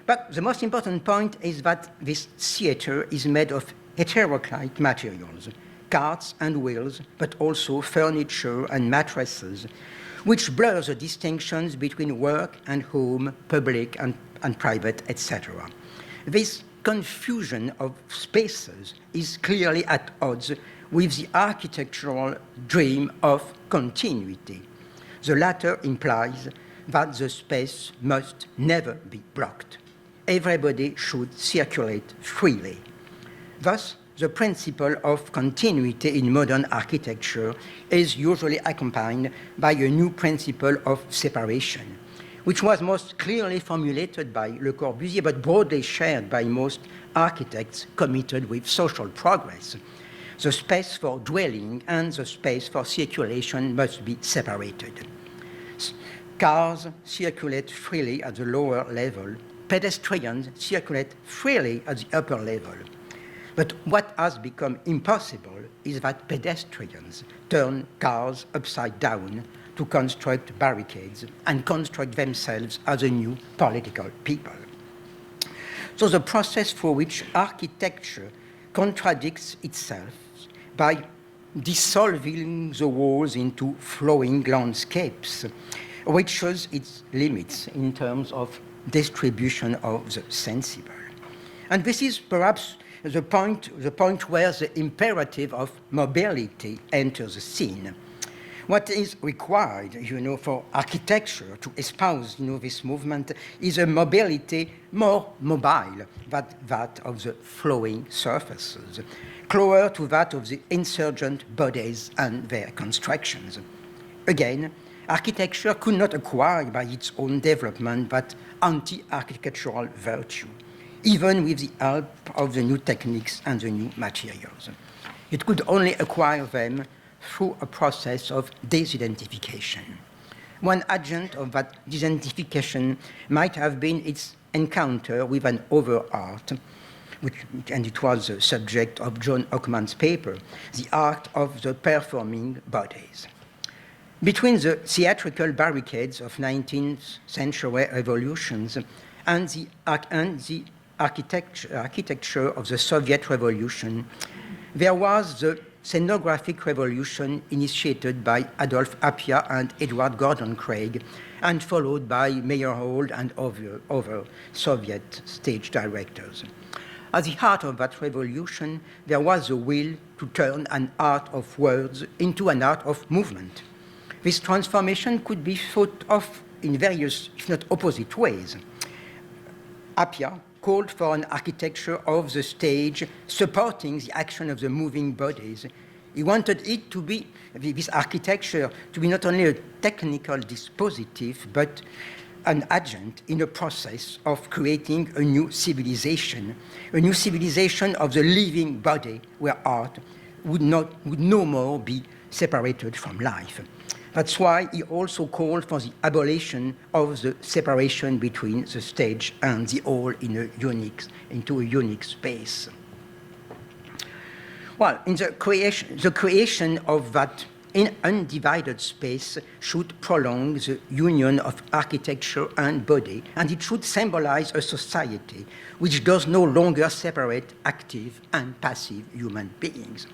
But the most important point is that this theater is made of heteroclite materials, carts and wheels, but also furniture and mattresses, which blur the distinctions between work and home, public and private, etc. This confusion of spaces is clearly at odds with the architectural dream of continuity. The latter implies that the space must never be blocked. Everybody should circulate freely. Thus, the principle of continuity in modern architecture is usually accompanied by a new principle of separation, which was most clearly formulated by Le Corbusier, but broadly shared by most architects committed with social progress. The space for dwelling and the space for circulation must be separated. Cars circulate freely at the lower level. Pedestrians circulate freely at the upper level. But what has become impossible is that pedestrians turn cars upside down to construct barricades and construct themselves as a new political people. So the process for which architecture contradicts itself by dissolving the walls into flowing landscapes reaches its limits in terms of distribution of the sensible. And this is perhaps the point where the imperative of mobility enters the scene. What is required, for architecture to espouse, this movement is a mobility more mobile than that of the flowing surfaces, closer to that of the insurgent bodies and their constructions. Again, architecture could not acquire by its own development that anti-architectural virtue, even with the help of the new techniques and the new materials. It could only acquire them through a process of disidentification. One agent of that disidentification might have been its encounter with an other art, and it was the subject of John Ockman's paper, The Art of the Performing Bodies. Between the theatrical barricades of 19th century revolutions and the architecture of the Soviet Revolution, there was the scenographic revolution initiated by Adolph Appia and Edward Gordon Craig, and followed by Meyerhold and other Soviet stage directors. At the heart of that revolution, there was the will to turn an art of words into an art of movement. This transformation could be thought of in various, if not opposite ways. Appia called for an architecture of the stage supporting the action of the moving bodies. He wanted it to be, this architecture, to be not only a technical dispositif, but an agent in a process of creating a new civilization of the living body where art would no more be separated from life. That's why he also called for the abolition of the separation between the stage and the hall into a unique space. Well, in the creation of that undivided space should prolong the union of architecture and body, and it should symbolize a society which does no longer separate active and passive human beings.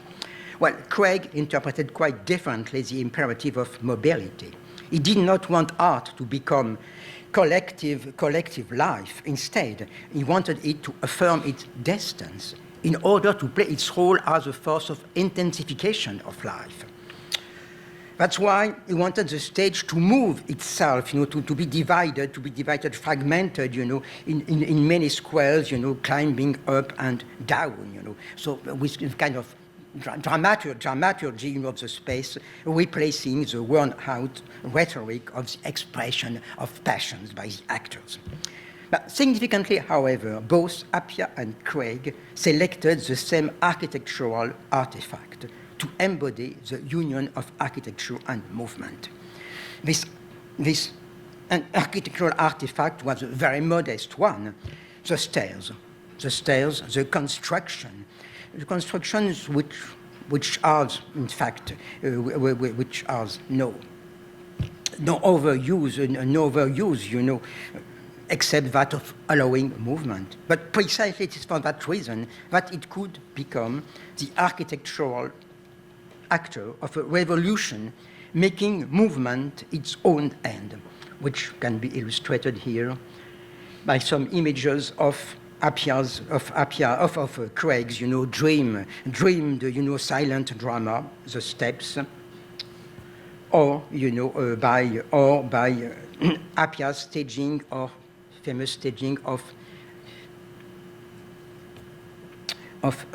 Well, Craig interpreted quite differently the imperative of mobility. He did not want art to become collective life. Instead, he wanted it to affirm its distance in order to play its role as a force of intensification of life. That's why he wanted the stage to move itself, to be divided, fragmented, in many squares, climbing up and down, So with kind of dramaturgy of the space, replacing the worn-out rhetoric of the expression of passions by the actors. But significantly, however, both Appia and Craig selected the same architectural artifact to embody the union of architecture and movement. This architectural artifact was a very modest one, the stairs, the constructions which are, in fact, which are no overuse, except that of allowing movement. But precisely it is for that reason that it could become the architectural actor of a revolution, making movement its own end, which can be illustrated here by some images of Craig's, dreamed, silent drama, The Steps, or by Appia's staging or famous staging of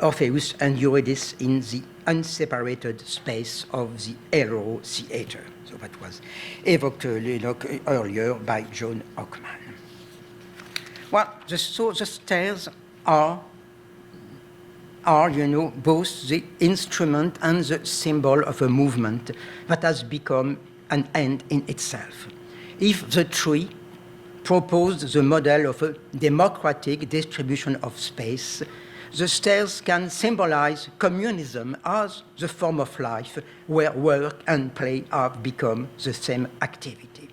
Orpheus and Eurydice in the unseparated space of the Aero Theatre. So that was evoked earlier by John Ockman. Well, so the stairs are both the instrument and the symbol of a movement that has become an end in itself. If the tree proposed the model of a democratic distribution of space, the stairs can symbolize communism as the form of life where work and play have become the same activity.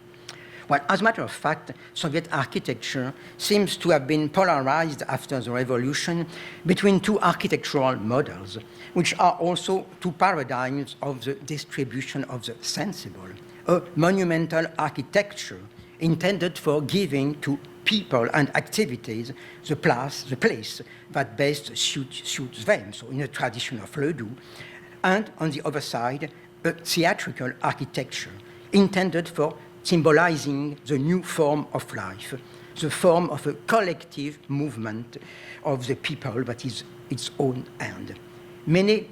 Well, as a matter of fact, Soviet architecture seems to have been polarized after the revolution between two architectural models, which are also two paradigms of the distribution of the sensible. A monumental architecture intended for giving to people and activities the place that best suits them, so in a tradition of Ledoux, and on the other side, a theatrical architecture intended for symbolizing the new form of life, the form of a collective movement of the people that is its own end. Many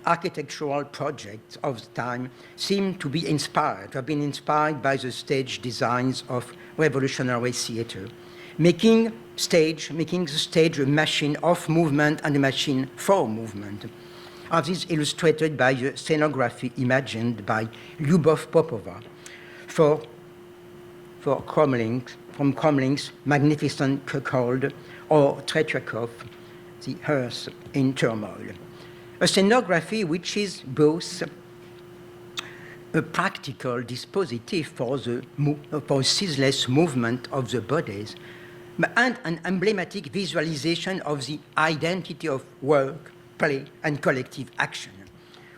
architectural projects of the time seem to be have been inspired by the stage designs of revolutionary theater, making the stage a machine of movement and a machine for movement. As is illustrated by the scenography imagined by Lyubov Popova from Cromling's magnificent Cuckold, or Tretyakov the earth in turmoil. A scenography which is both a practical dispositif for ceaseless movement of the bodies, and an emblematic visualization of the identity of work, play, and collective action,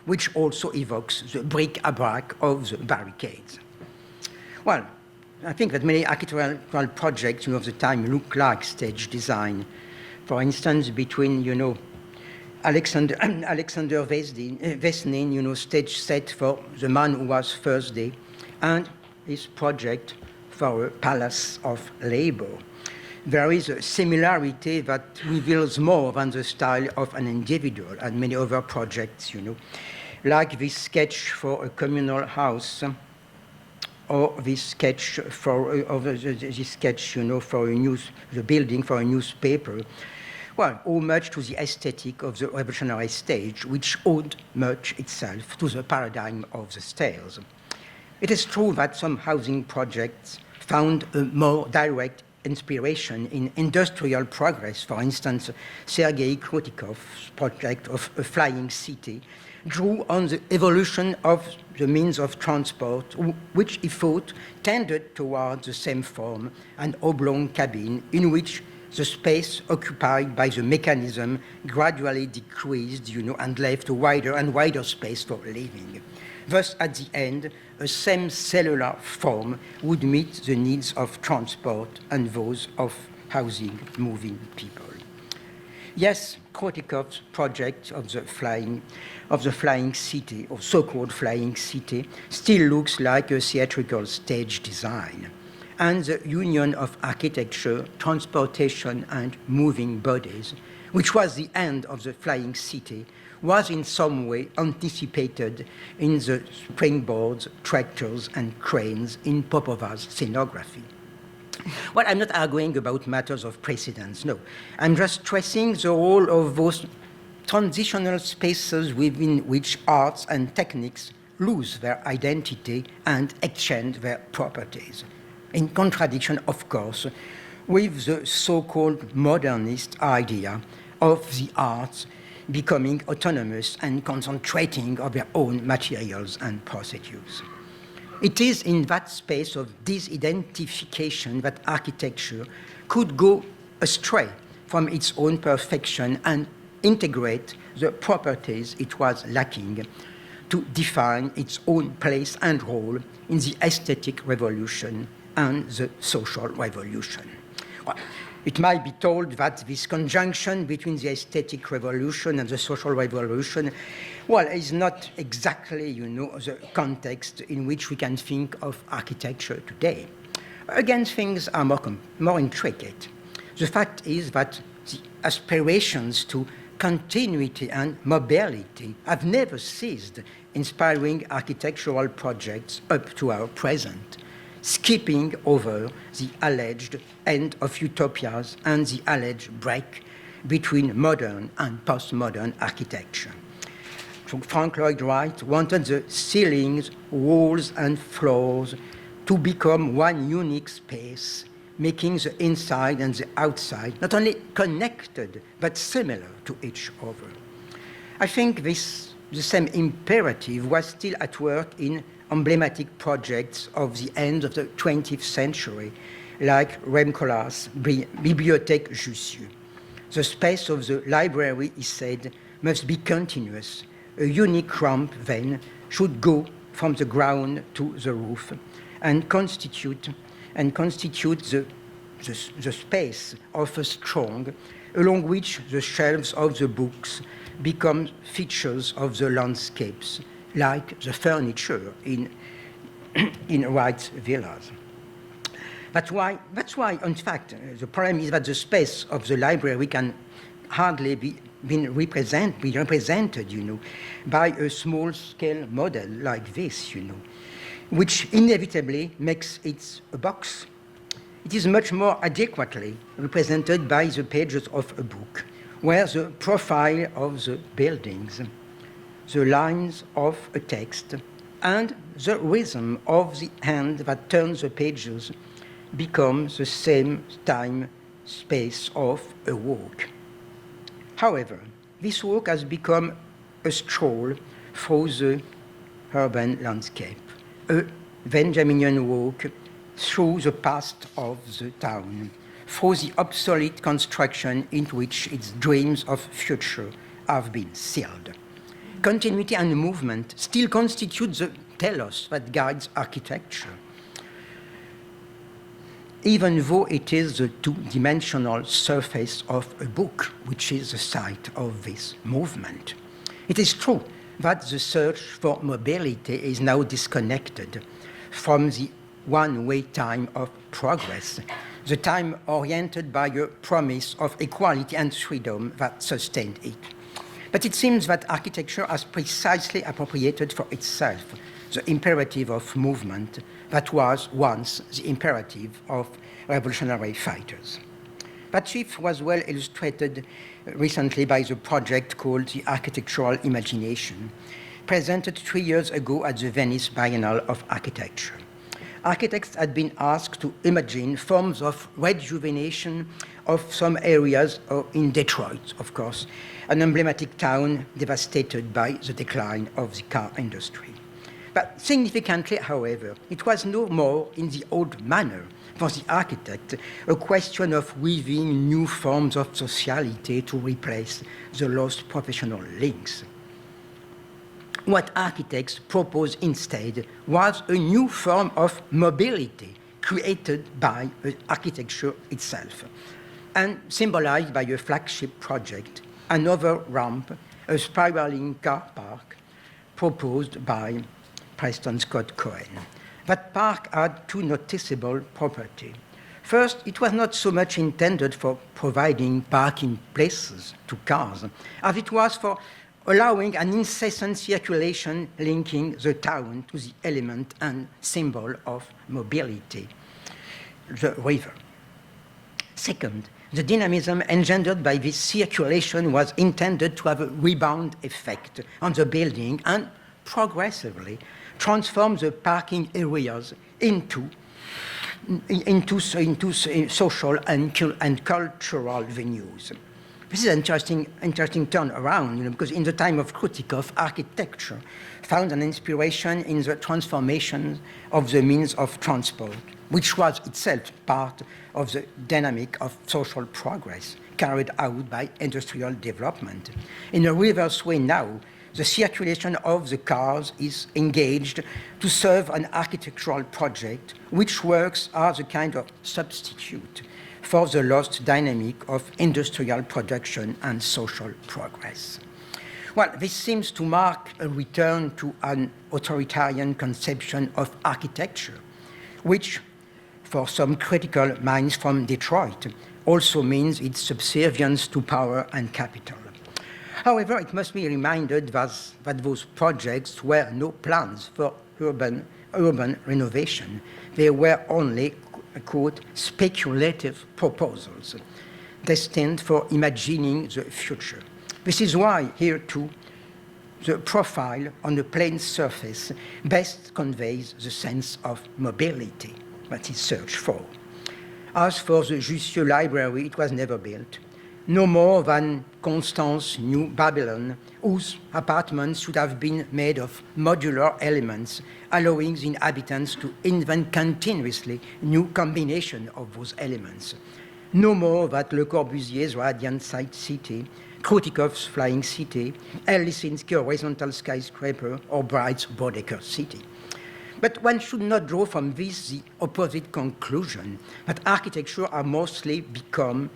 which also evokes the bric-a-brac of the barricades. Well, I think that many architectural projects of the time look like stage design. For instance, between, Alexander Vesnin, stage set for The Man Who Was Thursday, and his project for a Palace of Labor. There is a similarity that reveals more than the style of an individual and many other projects, like this sketch for a communal house, or this sketch for the building for a newspaper. Well, homage to the aesthetic of the revolutionary stage, which owed much itself to the paradigm of the stairs. It is true that some housing projects found a more direct inspiration in industrial progress. For instance, Sergei Krutikov's project of a flying city drew on the evolution of the means of transport, which he thought tended towards the same form, an oblong cabin in which the space occupied by the mechanism gradually decreased, and left a wider and wider space for living. Thus, at the end, a same cellular form would meet the needs of transport and those of housing moving people. Yes, Krutikov's project of the flying city, or so-called flying city, still looks like a theatrical stage design. And the union of architecture, transportation, and moving bodies, which was the end of the flying city, was in some way anticipated in the springboards, tractors, and cranes in Popova's scenography. Well, I'm not arguing about matters of precedence, no. I'm just stressing the role of those transitional spaces within which arts and techniques lose their identity and exchange their properties. In contradiction, of course, with the so-called modernist idea of the arts becoming autonomous and concentrating on their own materials and procedures. It is in that space of disidentification that architecture could go astray from its own perfection and integrate the properties it was lacking to define its own place and role in the aesthetic revolution and the social revolution. Well, it might be told that this conjunction between the aesthetic revolution and the social revolution, well, is not exactly, the context in which we can think of architecture today. Again, things are more intricate. The fact is that the aspirations to continuity and mobility have never ceased inspiring architectural projects up to our present, skipping over the alleged end of utopias and the alleged break between modern and postmodern architecture. So Frank Lloyd Wright wanted the ceilings, walls, and floors to become one unique space, making the inside and the outside not only connected, but similar to each other. I think the same imperative was still at work in emblematic projects of the end of the 20th century, like Rem Koolhaas' Bibliothèque Jussieu. The space of the library, he said, must be continuous. A unique ramp, then, should go from the ground to the roof and constitute the space of a strong, along which the shelves of the books become features of the landscapes, like the furniture in Wright's villas. That's why, in fact, the problem is that the space of the library can hardly be represented, by a small-scale model like this, which inevitably makes it a box. It is much more adequately represented by the pages of a book, where the profile of the buildings, the lines of a text, and the rhythm of the hand that turns the pages become the same time space of a walk. However, this work has become a stroll through the urban landscape, a Benjaminian walk through the past of the town, through the obsolete construction into which its dreams of future have been sealed. Continuity and movement still constitute the telos that guides architecture, even though it is the two-dimensional surface of a book which is the site of this movement. It is true that the search for mobility is now disconnected from the one-way time of progress, the time oriented by a promise of equality and freedom that sustained it. But it seems that architecture has precisely appropriated for itself the imperative of movement that was once the imperative of revolutionary fighters. That shift was well illustrated recently by the project called the Architectural Imagination, presented 3 years ago at the Venice Biennale of Architecture. Architects had been asked to imagine forms of rejuvenation of some areas in Detroit, of course, an emblematic town devastated by the decline of the car industry. But significantly, however, it was no more in the old manner for the architect a question of weaving new forms of sociality to replace the lost professional links. What architects proposed instead was a new form of mobility created by architecture itself and symbolized by a flagship project, another ramp, a spiraling car park proposed by Preston Scott Cohen. That park had two noticeable properties. First, it was not so much intended for providing parking places to cars as it was for allowing an incessant circulation linking the town to the element and symbol of mobility, the river. Second, the dynamism engendered by this circulation was intended to have a rebound effect on the building and progressively transform the parking areas into social and cultural venues. This is an interesting turnaround, because in the time of Krutikov, architecture found an inspiration in the transformation of the means of transport, which was itself part of the dynamic of social progress carried out by industrial development. In a reverse way now, the circulation of the cars is engaged to serve an architectural project which works as a kind of substitute for the lost dynamic of industrial production and social progress. Well, this seems to mark a return to an authoritarian conception of architecture, which, for some critical minds from Detroit, also means its subservience to power and capital. However, it must be reminded that those projects were no plans for urban renovation. They were only, quote, speculative proposals destined for imagining the future. This is why, here too, the profile on the plain surface best conveys the sense of mobility that is searched for. As for the Jussieu Library, it was never built, no more than Constance New Babylon, whose apartments should have been made of modular elements, allowing the inhabitants to invent continuously new combinations of those elements. No more than Le Corbusier's Radiant Sight City, Krutikov's Flying City, L. Lisinski's Horizontal Skyscraper, or Bright's Bodecker City. But one should not draw from this the opposite conclusion that architecture has mostly become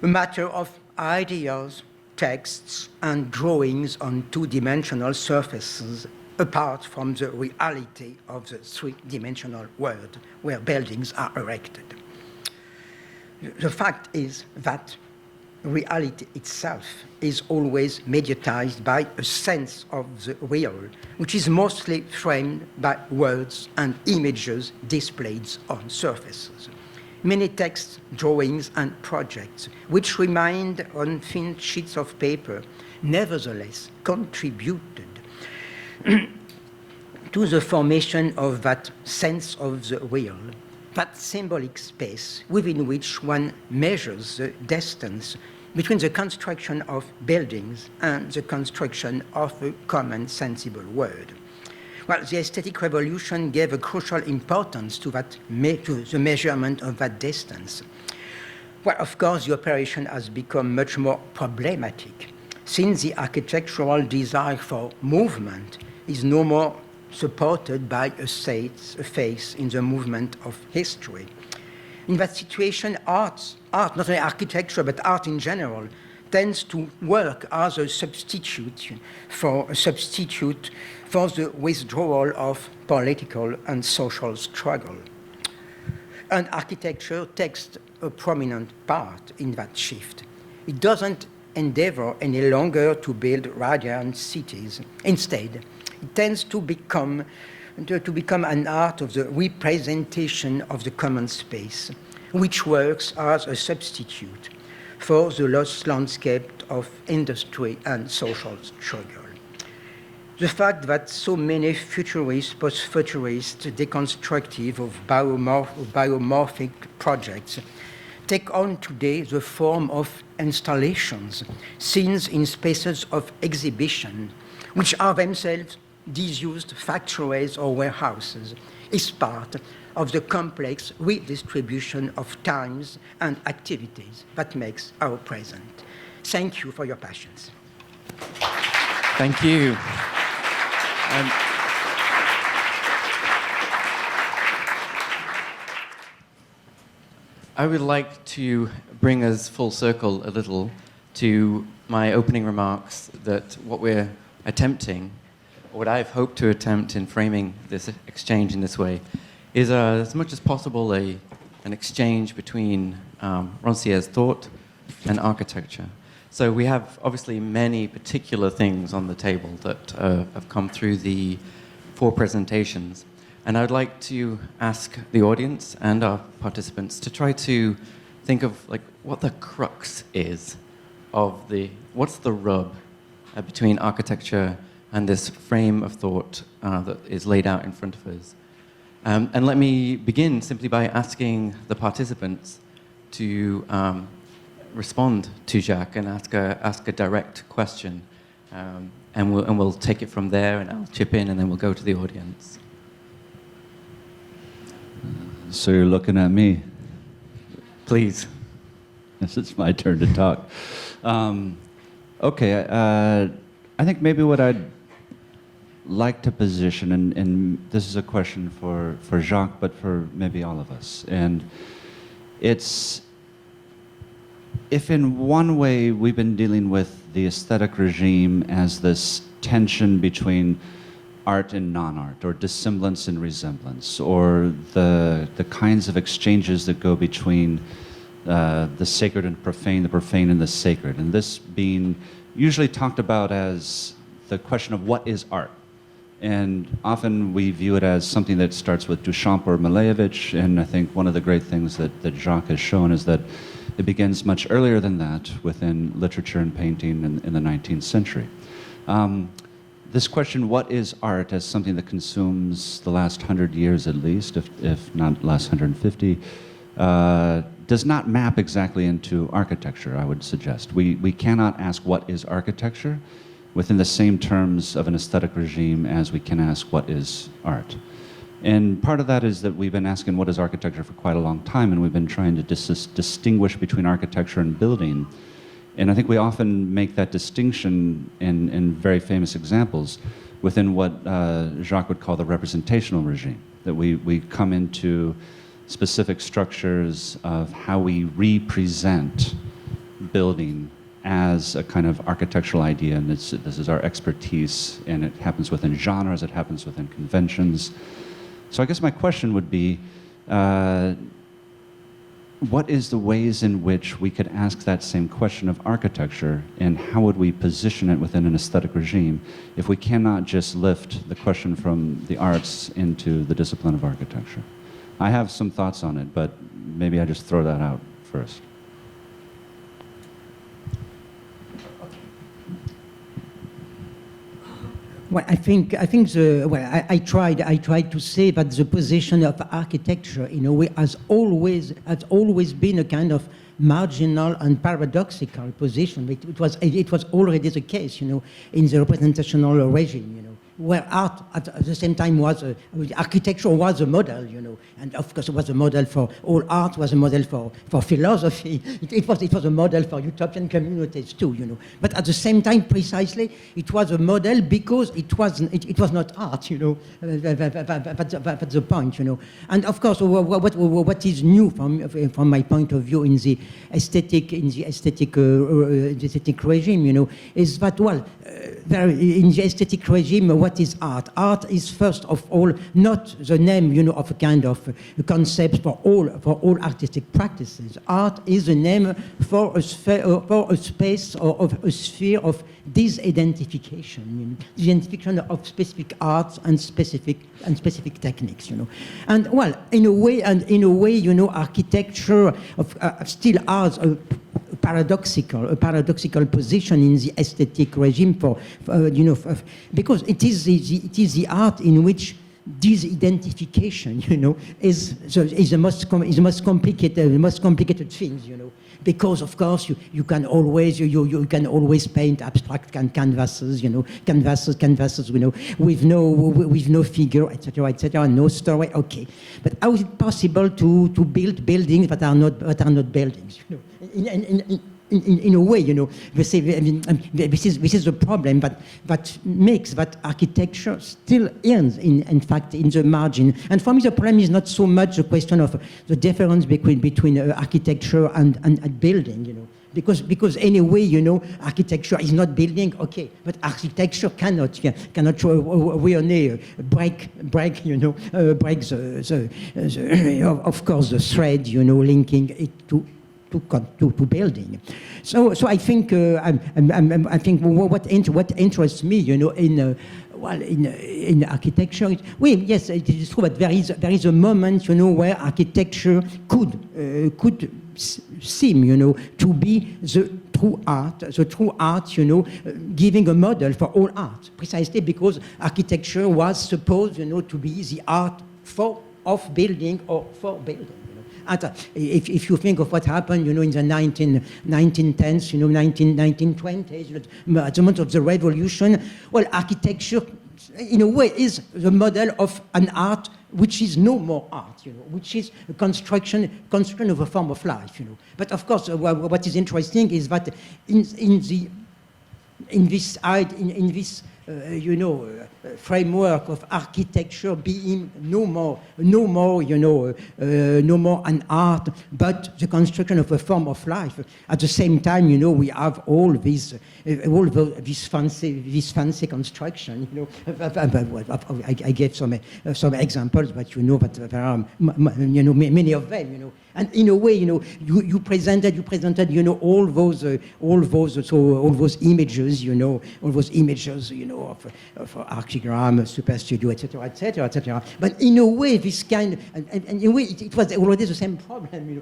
a matter of ideas, texts, and drawings on two-dimensional surfaces apart from the reality of the three-dimensional world where buildings are erected. The fact is that reality itself is always mediatized by a sense of the real, which is mostly framed by words and images displayed on surfaces. Many texts, drawings, and projects, which remained on thin sheets of paper, nevertheless contributed to the formation of that sense of the real, that symbolic space within which one measures the distance between the construction of buildings and the construction of a common sensible world. Well, the aesthetic revolution gave a crucial importance to the measurement of that distance. Well, of course, the operation has become much more problematic, since the architectural desire for movement is no more supported by a phase in the movement of history. In that situation, art, not only architecture, but art in general, tends to work as a substitute for the withdrawal of political and social struggle. And architecture takes a prominent part in that shift. It doesn't endeavor any longer to build radiant cities. Instead, it tends to become an art of the representation of the common space, which works as a substitute for the lost landscape of industry and social struggle. The fact that so many futurists, post-futurists, deconstructive of biomorphic projects take on today the form of installations, scenes in spaces of exhibition, which are themselves disused factories or warehouses, is part of the complex redistribution of times and activities that makes our present. Thank you for your patience. Thank you. I would like to bring us full circle a little to my opening remarks that what we're attempting, or what I've hoped to attempt in framing this exchange in this way, is as much as possible an exchange between Ranciere's thought and architecture. So we have obviously many particular things on the table that have come through the 4 presentations. And I'd like to ask the audience and our participants to try to think of like what the crux is of what's the rub between architecture and this frame of thought that is laid out in front of us. And let me begin simply by asking the participants to respond to Jacques and ask a direct question. And we'll take it from there, and I'll chip in, and then we'll go to the audience. So you're looking at me. Please. Yes, it's my turn to talk. Okay, I think maybe what I'd like to position, and this is a question for Jacques, but for maybe all of us, and it's, if in one way we've been dealing with the aesthetic regime as this tension between art and non-art, or dissemblance and resemblance, or the kinds of exchanges that go between the sacred and profane, the profane and the sacred, and this being usually talked about as the question of what is art. And often we view it as something that starts with Duchamp or Malevich, and I think one of the great things that Jacques has shown is that it begins much earlier than that within literature and painting in the 19th century. This question, what is art, as something that consumes the last 100 years at least, if not last 150, does not map exactly into architecture, I would suggest. We cannot ask what is architecture within the same terms of an aesthetic regime as we can ask what is art. And part of that is that we've been asking what is architecture for quite a long time, and we've been trying to distinguish between architecture and building. And I think we often make that distinction in very famous examples within what Jacques would call the representational regime, that we come into specific structures of how we represent building as a kind of architectural idea, and this is our expertise, and it happens within genres, it happens within conventions. So I guess my question would be, what is the ways in which we could ask that same question of architecture, and how would we position it within an aesthetic regime if we cannot just lift the question from the arts into the discipline of architecture? I have some thoughts on it, but maybe I just throw that out first. Well, I tried to say that the position of architecture, in a way, has always been a kind of marginal and paradoxical position. It was already the case, you know, in the representational regime, you know, where art at the same time architecture was a model, you know, and of course it was a model for all art, was a model for philosophy. It was a model for utopian communities too, you know. But at the same time, precisely, it was a model because it was not art, you know. That's the point, you know. And of course, what is new from my point of view in the aesthetic regime, you know, is that in the aesthetic regime, what is art? Art is first of all not the name, you know, of a kind of concept for all artistic practices. Art is a name for a space or of a sphere of disidentification, you know, the identification of specific arts and specific techniques, you know. And well, in a way, you know, architecture still has a paradoxical position in the aesthetic regime because it is the art in which disidentification, you know, is the most complicated things, you know, because of course you can always paint abstract canvases, you know, you know, with no figure, etc., no story. Okay, but how is it possible to build buildings that are not buildings, you know? In a way, you know, this is the problem that makes that architecture still ends, in fact, in the margin. And for me, the problem is not so much the question of the difference between architecture and building, you know. Because anyway, you know, architecture is not building, okay, but architecture cannot really break of course the thread, you know, linking it to building. So I think what interests me, you know, in architecture, yes, it is true that there is a moment, you know, where architecture could seem, you know, to be the true art, you know, giving a model for all art, precisely because architecture was supposed, you know, to be the art of building or for building. If you think of what happened, you know, in the 1910s, you know, 1920s, you know, at the moment of the revolution, well, architecture, in a way, is the model of an art which is no more art, you know, which is a construction of a form of life, you know. But of course, what is interesting is that in this framework of architecture being no more an art, but the construction of a form of life. At the same time, you know, we have all this fancy construction. You know, I gave some examples, but you know that there are many of them. You know, and in a way, you know, you presented, you know, all those images, you know, of archigram, super studio, etc. But in a way, this kind, and in a way, it was already the same problem, you know,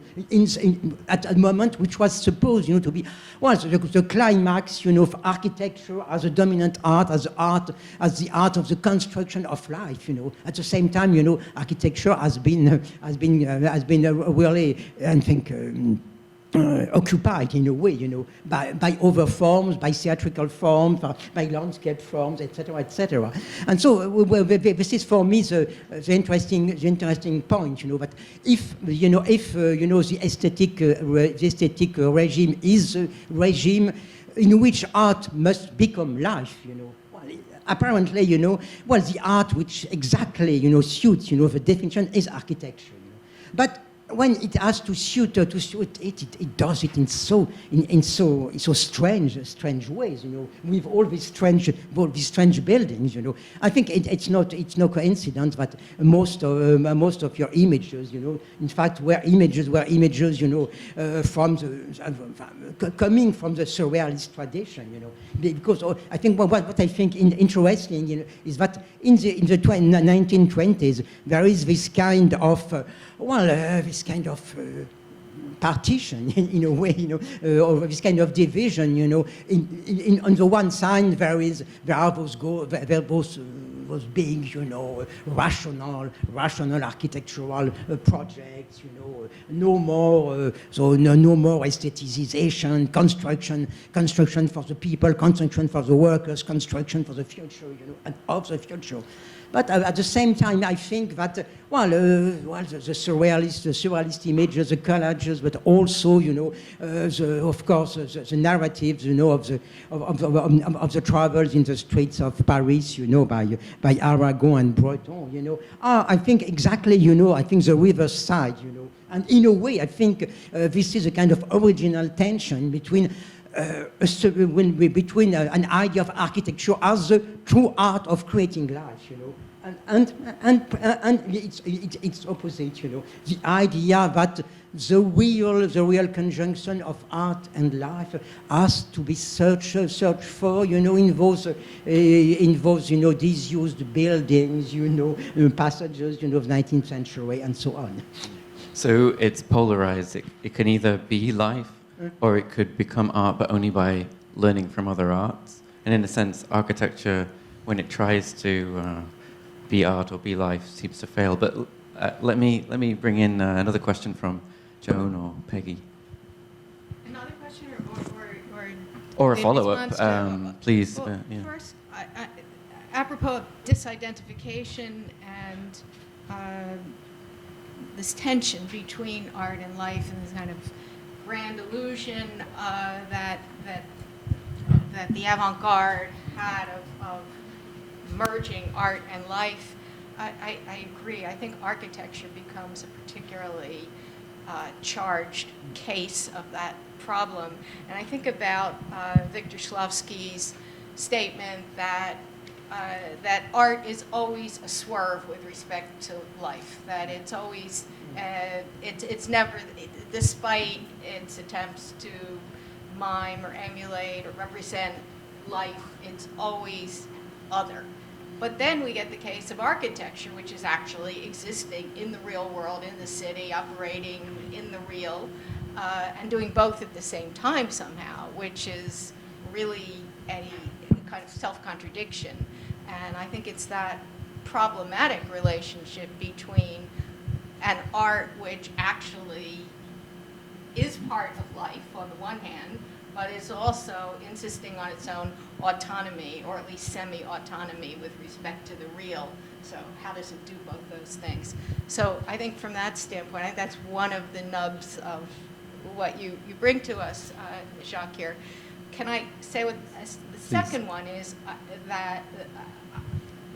at a moment which was supposed, you know, to be, well, the climax, you know, of architecture as a dominant art, as the art of the construction of life, you know. At the same time, you know, architecture has been really, I think, occupied in a way, you know, by other forms, by theatrical forms, by landscape forms, etc. And so this is for me the interesting point, you know, that if the aesthetic regime is a regime in which art must become life, you know. Apparently, you know, well, the art which exactly, you know, suits, you know, the definition is architecture, you know. But when it has to suit it does it in so strange ways, you know, with all these strange buildings, you know. I think it's no coincidence that most of your images, you know, in fact, were images, you know, coming from the surrealist tradition, you know, because I think what I think interesting, you know, is that in the 1920s there is this kind of partition in a way, or this kind of division, on the one side there are those those big, rational architectural projects, no more aestheticization, construction for the people, construction for the workers, construction for the future, and of the future. But at the same time, I think that, the surrealist images, the collages, but also, of course, the narratives, of the travels in the streets of Paris, by Aragon and Breton, are, I think, exactly, I think the reverse side, And in a way, I think this is a kind of original tension between an idea of architecture as the true art of creating life, and it's opposite, the idea that the real conjunction of art and life has to be searched for, in those disused buildings, passages, of 19th century and so on. So it's polarized. It can either be life, or it could become art, but only by learning from other arts. And in a sense, architecture, when it tries to be art or be life, seems to fail. But let me bring in another question from Joan or Peggy. Another question, Or a in follow-up, response to- please. Well, Yeah. first, apropos of disidentification and this tension between art and life, and this kind of grand illusion that the avant-garde had of merging art and life, I agree. I think architecture becomes a particularly charged case of that problem. And I think about Victor Shklovsky's statement that art is always a swerve with respect to life, that it's always, it's never, despite its attempts to mime or emulate or represent life, it's always other. But then we get the case of architecture, which is actually existing in the real world, in the city, operating in the real, and doing both at the same time somehow, which is really a kind of self-contradiction. And I think it's that problematic relationship between an art which actually is part of life on the one hand, but is also insisting on its own autonomy, or at least semi-autonomy with respect to the real. So how does it do both those things? So I think from that standpoint, I think that's one of the nubs of what you bring to us, Jacques, here. Can I say what the second one is, that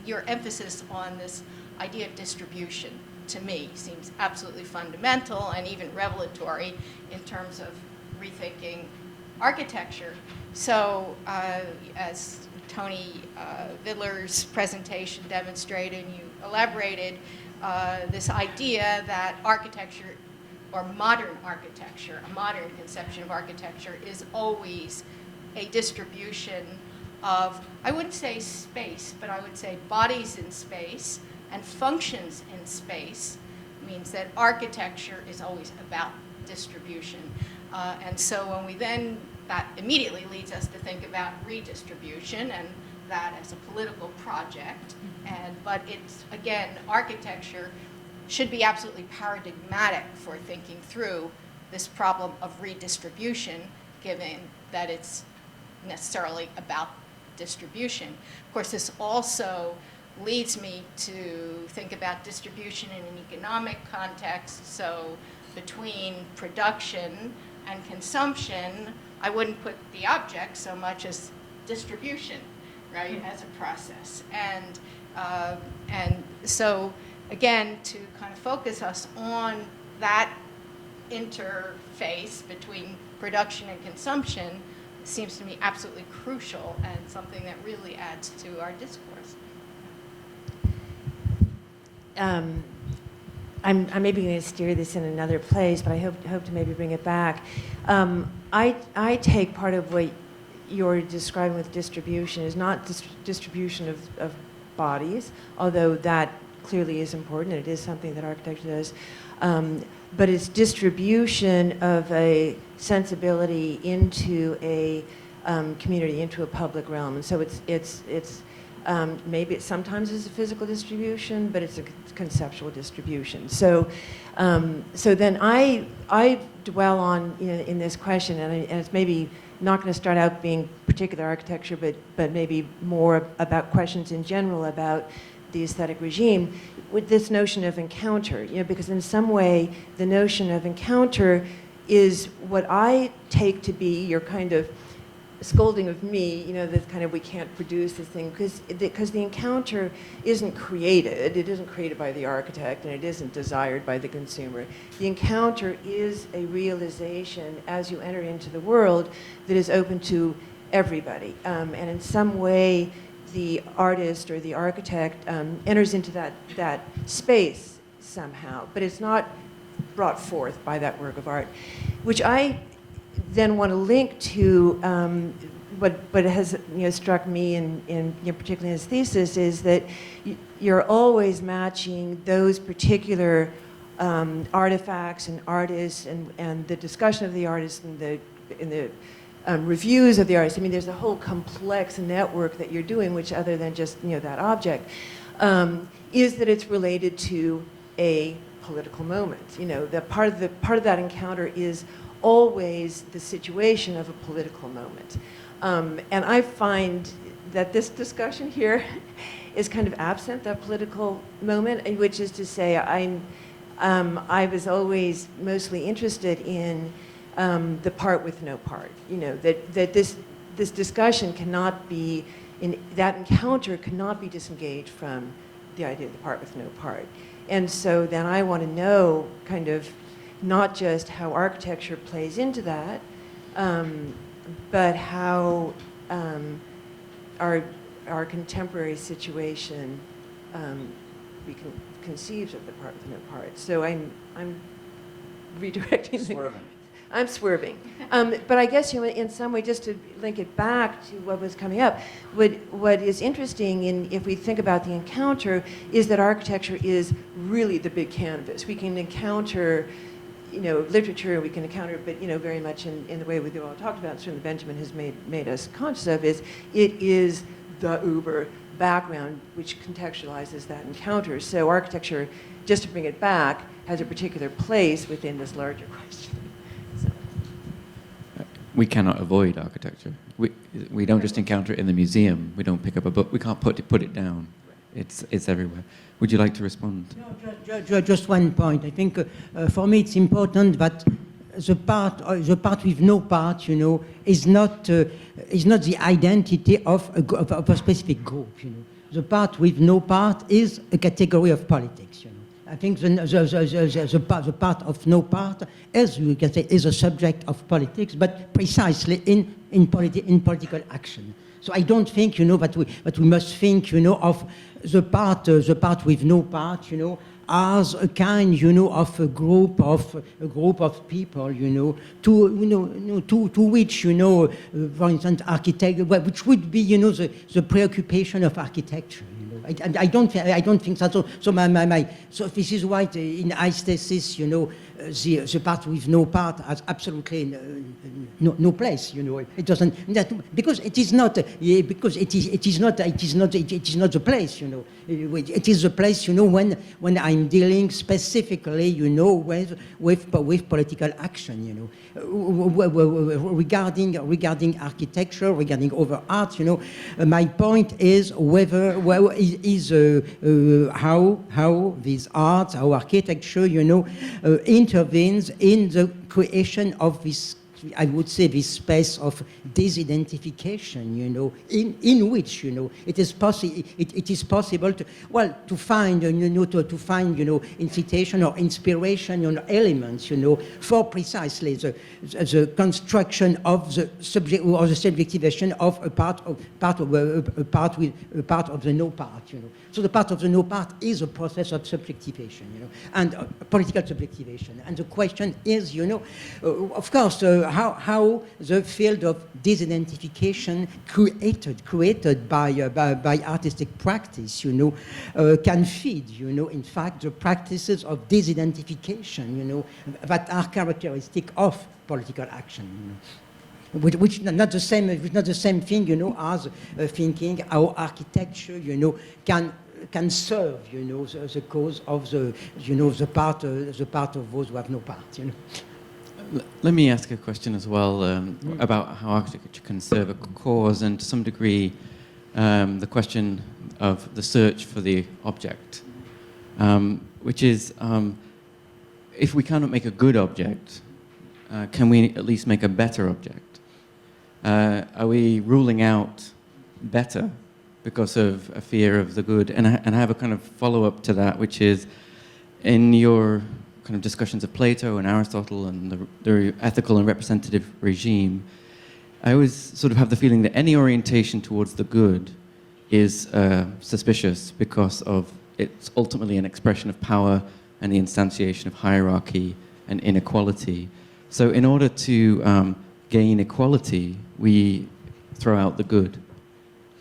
your emphasis on this idea of distribution, to me, seems absolutely fundamental and even revelatory in terms of rethinking architecture. So as Tony Vidler's presentation demonstrated, and you elaborated, this idea that architecture, or modern architecture, a modern conception of architecture, is always a distribution of, I wouldn't say space, but I would say bodies in space and functions in space, means that architecture is always about distribution. And so when we then, that immediately leads us to think about redistribution and that as a political project. But it's, again, architecture should be absolutely paradigmatic for thinking through this problem of redistribution, given that it's necessarily about distribution. Of course, this also leads me to think about distribution in an economic context. So between production and consumption, I wouldn't put the object so much as distribution, right, as a process. And so, again, to kind of focus us on that interface between production and consumption seems to me absolutely crucial and something that really adds to our discourse. I'm maybe going to steer this in another place, but I hope to maybe bring it back. I take part of what you're describing with distribution is not distribution of bodies, although that clearly is important, and it is something that architecture does. but it's distribution of a sensibility into a community, into a public realm. And so it's maybe sometimes it's a physical distribution, but it's a conceptual distribution. So, so then I dwell on in this question, and it's maybe not going to start out being particular architecture, but maybe more about questions in general about the aesthetic regime, with this notion of encounter, because in some way the notion of encounter is what I take to be your kind of scolding of me, this kind of we can't produce this thing, because the encounter isn't created. It isn't created by the architect, and it isn't desired by the consumer. The encounter is a realization as you enter into the world that is open to everybody. And in some way, the artist or the architect enters into that space somehow, but it's not brought forth by that work of art, which I then want to link to what has struck me in particularly in his thesis is that you're always matching those particular artifacts and artists and the discussion of the artists and the reviews of the artists. I mean, there's a whole complex network that you're doing, which other than just that object, is that it's related to a political moment. The part of that encounter is always the situation of a political moment. And I find that this discussion here is kind of absent, that political moment, which is to say I was always mostly interested in the part with no part. That this discussion cannot be, that encounter cannot be disengaged from the idea of the part with no part. And so then I want to know kind of not just how architecture plays into that, but how our contemporary situation conceives of the part with no part. So I'm redirecting. Swerving. I'm swerving. But I guess in some way, just to link it back to what was coming up, what is interesting if we think about the encounter is that architecture is really the big canvas. We can encounter literature, we can encounter, but very much in the way we've all talked about, certainly Benjamin has made us conscious of, is it is the uber background which contextualizes that encounter. So architecture, just to bring it back, has a particular place within this larger question. So. We cannot avoid architecture. We don't just encounter it in the museum. We don't pick up a book. We can't put it down. It's everywhere. Would you like to respond? No, just one point. I think for me it's important that the part with no part, is not the identity of a specific group. The part with no part is a category of politics. I think the part of no part, as you can say, is a subject of politics, but precisely in political action. So I don't think, that we must think, of the part with no part, as a kind, of a group of people, to which, for instance, architecture, which would be, the preoccupation of architecture. I don't think that. So this is why in I's thesis, the part with no part has absolutely no place. It doesn't, because it is not the place. It is the place. When I'm dealing specifically, with political action. Regarding architecture, regarding other art, my point is how these arts, how architecture, intervenes in the creation of this, I would say, this space of disidentification, in which, it is possible to find, incitation or inspiration, elements, for precisely the construction of the subject or the subjectivation of a part of the no part, So the part of the no part is a process of subjectivation, and political subjectivation. And the question is, of course, how the field of disidentification created by artistic practice, can feed, in fact, the practices of disidentification, that are characteristic of political action. Which not the same thing, as thinking how architecture, can serve, the cause of the part of those who have no part. Let me ask a question as well about how architecture can serve a cause, and to some degree, the question of the search for the object, which is, if we cannot make a good object, can we at least make a better object? Are we ruling out better because of a fear of the good? And I have a kind of follow-up to that, which is, in your kind of discussions of Plato and Aristotle and the ethical and representative regime, I always sort of have the feeling that any orientation towards the good is suspicious because of it's ultimately an expression of power and the instantiation of hierarchy and inequality. So in order to gain equality, we throw out the good.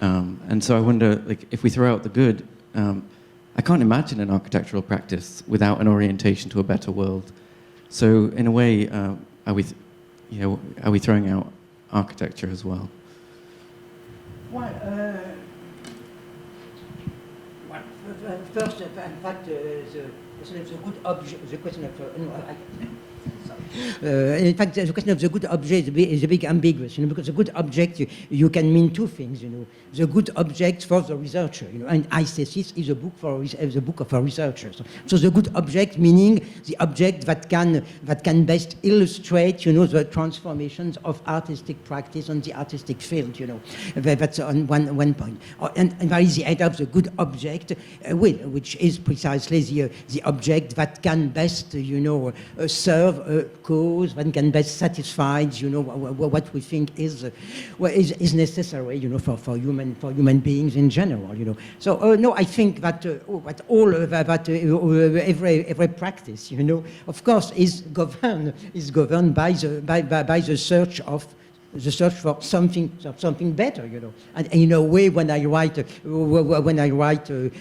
And so I wonder, like, if we throw out the good, I can't imagine an architectural practice without an orientation to a better world. So in a way, are we throwing out architecture as well? Well, first, in fact, the question of in fact, the question of the good object is a bit ambiguous, because the good object, you can mean two things, The good object for the researcher, and Thesis is a book of a researcher. So the good object meaning the object that can best illustrate, the transformations of artistic practice on the artistic field, That's on one point. And there is the idea of the good object, which is precisely the object that can best, serve a cause, that can best satisfy, what we think is necessary, for human beings in general, So no, I think that every practice, of course, is governed by the search for something better, And in a way, when I write a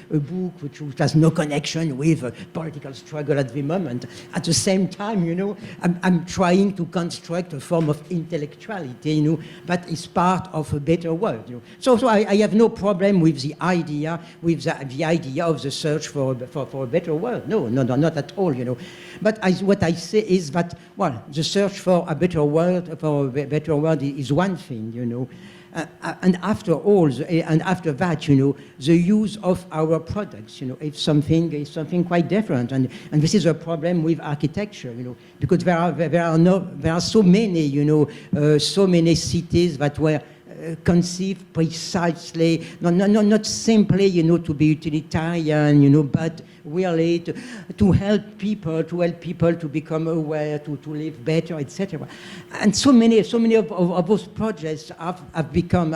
book which has no connection with political struggle at the moment, at the same time, I'm trying to construct a form of intellectuality, that is part of a better world. So I have no problem with the idea of the search for a better world. No, not at all, But what I say is that, the search for a better world is one thing, and after that, the use of our products, is something quite different, and this is a problem with architecture, because there are so many cities that were conceived precisely, not simply, to be utilitarian, but really to help people to become aware, to live better, etc. And so many of those projects have become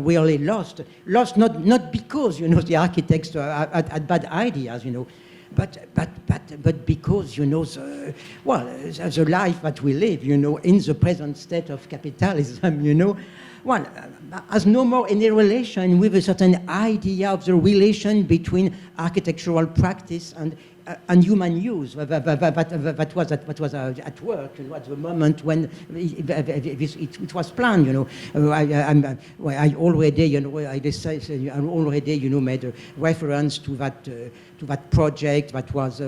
really lost not because the architects had bad ideas, but because the life that we live, in the present state of capitalism, has no more any relation with a certain idea of the relation between architectural practice and human use that was at work, at the moment when it was planned. I already made a reference to that project that was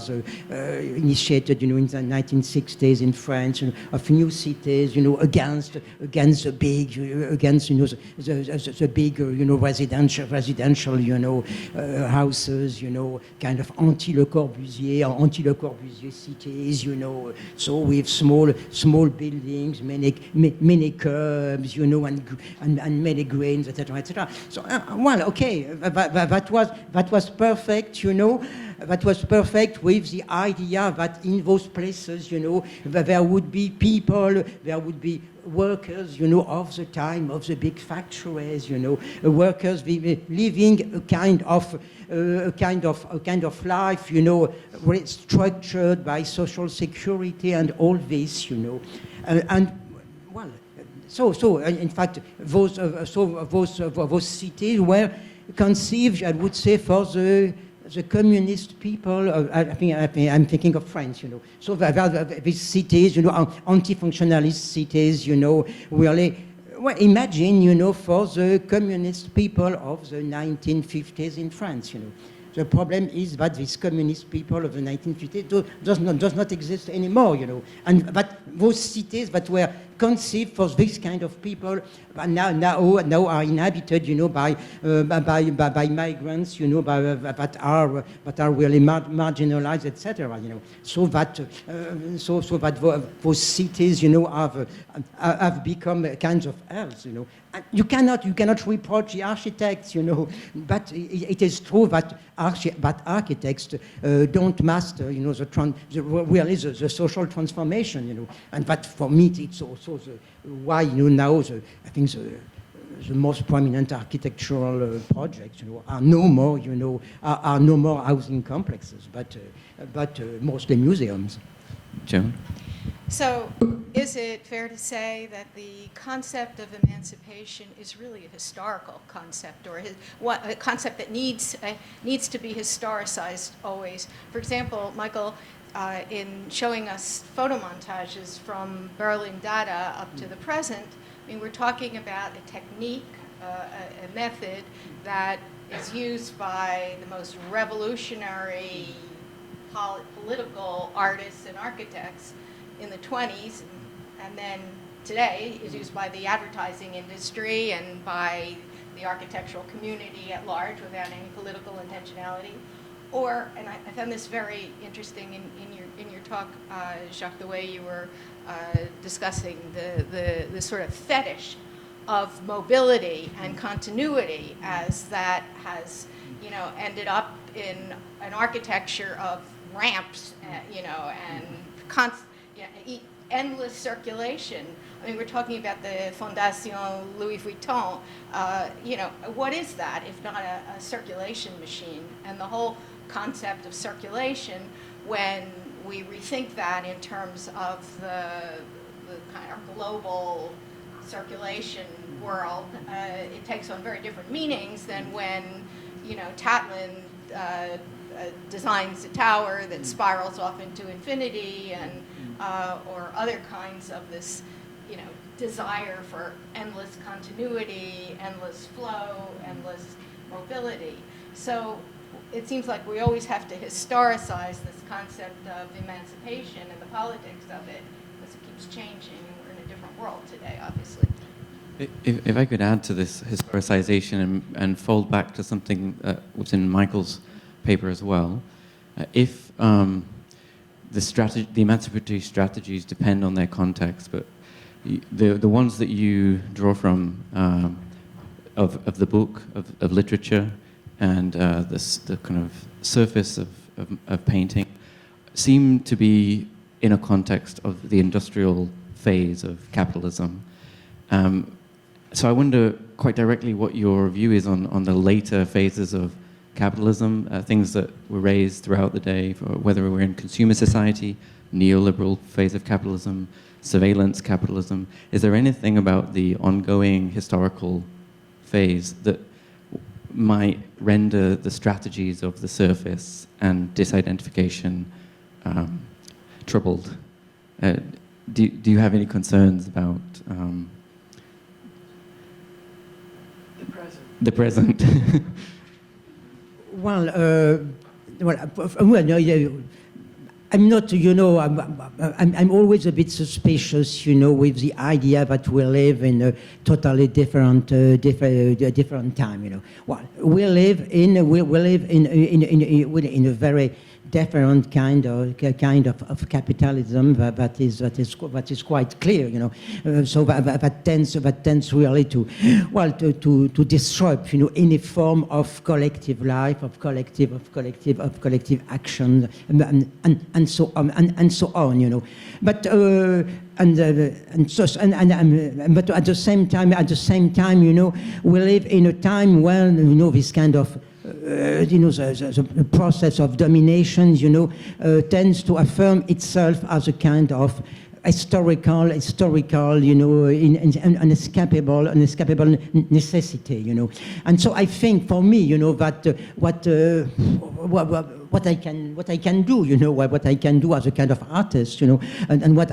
initiated, in the 1960s in France, of new cities, against the big, residential, houses, kind of anti-Le Corbusier cities, so with small buildings, many curbs, and many grains, etc., etc. So, okay, that was perfect, that was perfect with the idea that in those places, you know, there would be people, there would be workers, you know, of the time of the big factories, you know, workers living a kind of life, you know, structured by social security and all this, you know, and well, so in fact, those cities were conceived, I would say, for the communist people. I'm thinking of France, you know. So these cities, you know, anti-functionalist cities, you know, really, well, imagine, you know, for the communist people of the 1950s in France, you know. The problem is that these communist people of the 1950s does not exist anymore, you know. And but those cities that were conceived for this kind of people now are inhabited, you know, by migrants, you know, that are really marginalized, etc. You know, so that those cities, you know, have become kinds of hells, you know. And you cannot reproach the architects, you know, but it is true that architects don't master, you know, the social transformation, you know, and that for me it's also why, you know, now I think the most prominent architectural projects, you know, are no more, you know, are no more housing complexes, but mostly museums. Joan? So is it fair to say that the concept of emancipation is really a historical concept, or a concept that needs to be historicized always? For example, Michael, in showing us photo montages from Berlin Dada up to the present, I mean, we're talking about a technique, a method that is used by the most revolutionary political artists and architects in the 20s, and then today is used by the advertising industry and by the architectural community at large without any political intentionality. Or, and I found this very interesting in your talk, Jacques, the way you were discussing the sort of fetish of mobility and continuity, as that has, you know, ended up in an architecture of ramps, you know, and endless circulation. I mean, we're talking about the Fondation Louis Vuitton. You know, what is that if not a circulation machine? And the whole concept of circulation, when we rethink that in terms of the kind of global circulation world, it takes on very different meanings than when, you know, Tatlin designs a tower that spirals off into infinity, and or other kinds of this, you know, desire for endless continuity, endless flow, endless mobility. So it seems like we always have to historicize this concept of emancipation and the politics of it, because it keeps changing, and we're in a different world today, obviously. If I could add to this historicization and fold back to something that was in Michael's paper as well, if the emancipatory strategies depend on their context, but the ones that you draw from of the book, of literature, and the kind of surface of painting seem to be in a context of the industrial phase of capitalism. So I wonder quite directly what your view is on the later phases of capitalism, things that were raised throughout the day, whether we're in consumer society, neoliberal phase of capitalism, surveillance capitalism. Is there anything about the ongoing historical phase that might render the strategies of the surface and disidentification troubled? Do you have any concerns about the present? Well, no, yeah, I'm not, you know, I'm always a bit suspicious, you know, with the idea that we live in a totally different time, you know. Well, we live in a very different kind of capitalism that is quite clear, you know. So that tends really to disrupt, you know, any form of collective life, of collective action, and so on, you know. But but at the same time, you know, we live in a time when, you know, this kind of you know, the process of domination, you know, tends to affirm itself as a kind of historical, you know, unescapable necessity, you know. And so I think, for me, you know, that what I can do, you know, what I can do as a kind of artist, you know, and what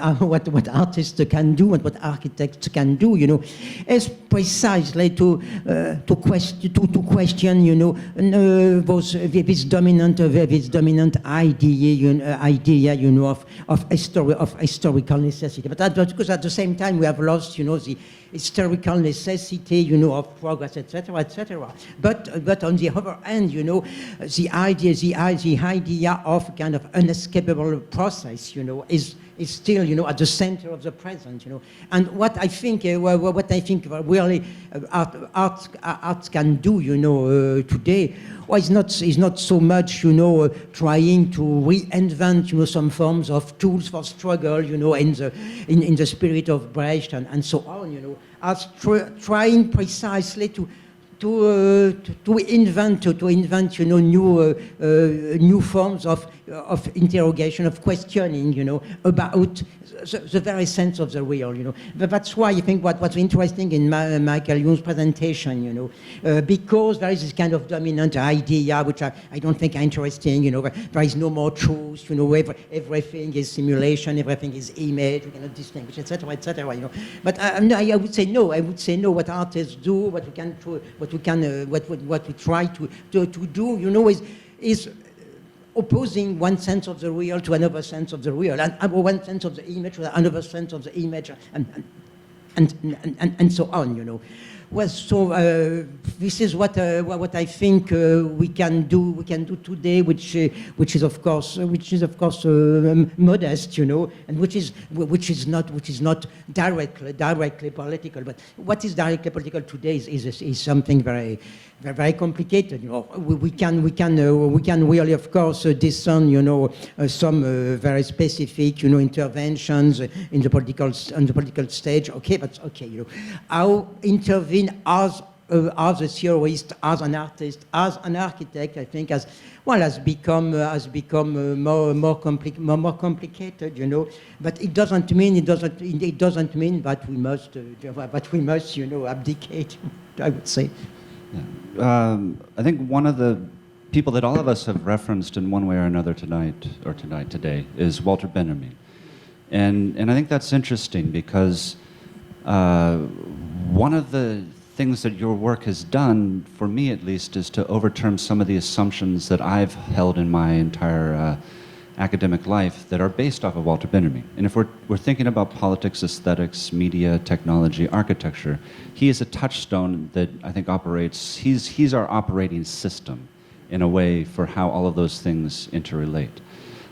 artists can do and what architects can do, you know, is precisely to question, you know, this dominant idea, you know, of historical necessity. But because at the same time we have lost, you know, the historical necessity, you know, of progress, etc., etc. But on the other hand, you know, the idea of kind of unescapable process, you know, is still, you know, at the center of the present, you know. And what I think really art can do, you know, today, well, is not so much, you know, trying to reinvent, you know, some forms of tools for struggle, you know, in the spirit of Brecht and so on, you know, as trying precisely to invent, you know, new forms of interrogation, of questioning, you know, about the very sense of the real, you know. But that's why I think what's interesting in Michael Young's presentation, you know, because there is this kind of dominant idea, which I don't think are interesting, you know, there is no more truth, you know, everything is simulation, everything is image, we cannot distinguish, etc., etc., you know. But I would say no. What artists do, what we try to do, you know, is opposing one sense of the real to another sense of the real, and one sense of the image to another sense of the image, and so on, you know. Well, so this is what I think we can do today, which is of course modest, you know, and which is not directly political. But what is directly political today is something very complicated. You know, we can really, of course, discern, you know, some very specific, you know, interventions in the political stage. Okay, that's okay. You know, how intervene as a theorist, as an artist, as an architect, I think has become more complicated, you know. But it doesn't mean that we must, you know, abdicate, I would say. Yeah. I think one of the people that all of us have referenced in one way or another today is Walter Benjamin, and I think that's interesting because one of the things that your work has done, for me at least, is to overturn some of the assumptions that I've held in my entire academic life that are based off of Walter Benjamin. And if we're thinking about politics, aesthetics, media, technology, architecture, he is a touchstone that I think operates, he's our operating system in a way for how all of those things interrelate.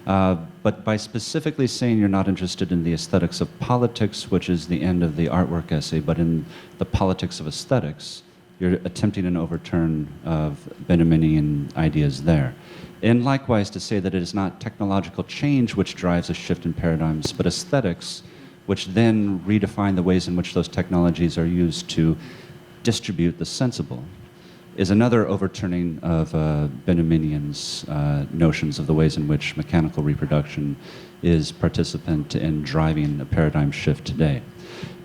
But by specifically saying you're not interested in the aesthetics of politics, which is the end of the artwork essay, but in the politics of aesthetics, you're attempting an overturn of Benjaminian ideas there. And likewise to say that it is not technological change which drives a shift in paradigms, but aesthetics, which then redefine the ways in which those technologies are used to distribute the sensible, is another overturning of Benjaminian's notions of the ways in which mechanical reproduction is participant in driving a paradigm shift today.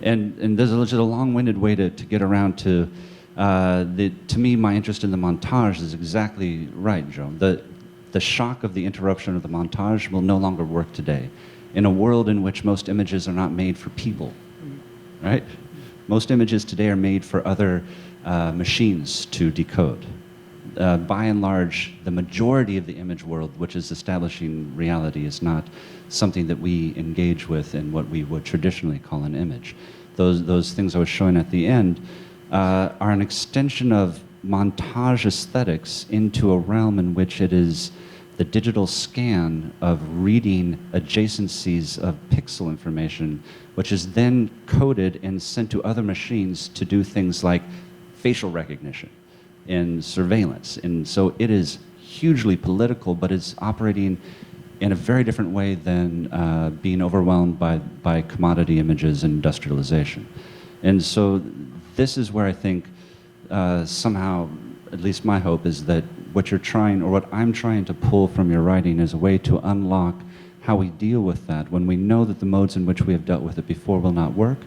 And there's a long-winded way to get around to, to me, my interest in the montage is exactly right, Joe. The shock of the interruption of the montage will no longer work today in a world in which most images are not made for people, right? Most images today are made for other machines to decode. By and large, the majority of the image world, which is establishing reality, is not something that we engage with in what we would traditionally call an image. Those things I was showing at the end are an extension of montage aesthetics into a realm in which it is the digital scan of reading adjacencies of pixel information, which is then coded and sent to other machines to do things like facial recognition and surveillance. And so it is hugely political, but it's operating in a very different way than being overwhelmed by commodity images and industrialization. And so this is where I think somehow, at least my hope is that what you're trying, or what I'm trying to pull from your writing, is a way to unlock how we deal with that when we know that the modes in which we have dealt with it before will not work,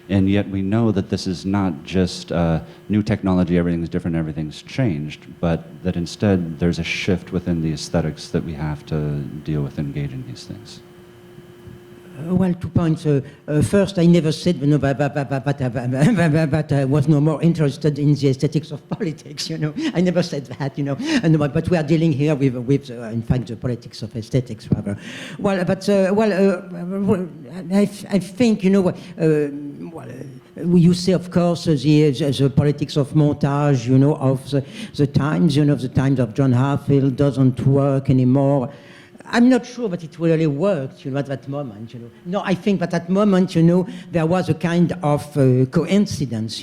and yet we know that this is not just new technology, everything's different, everything's changed, but that instead there's a shift within the aesthetics that we have to deal with engaging these things. Well, 2 points. First, I never said that I was no more interested in the aesthetics of politics, I never said that, but we are dealing here with in fact, the politics of aesthetics, rather. Well, but, I think, you say, of course, the politics of montage, of the times, the times of John Hartfield doesn't work anymore. I'm not sure that it really worked, at that moment, No, I think that at that moment, there was a kind of coincidence,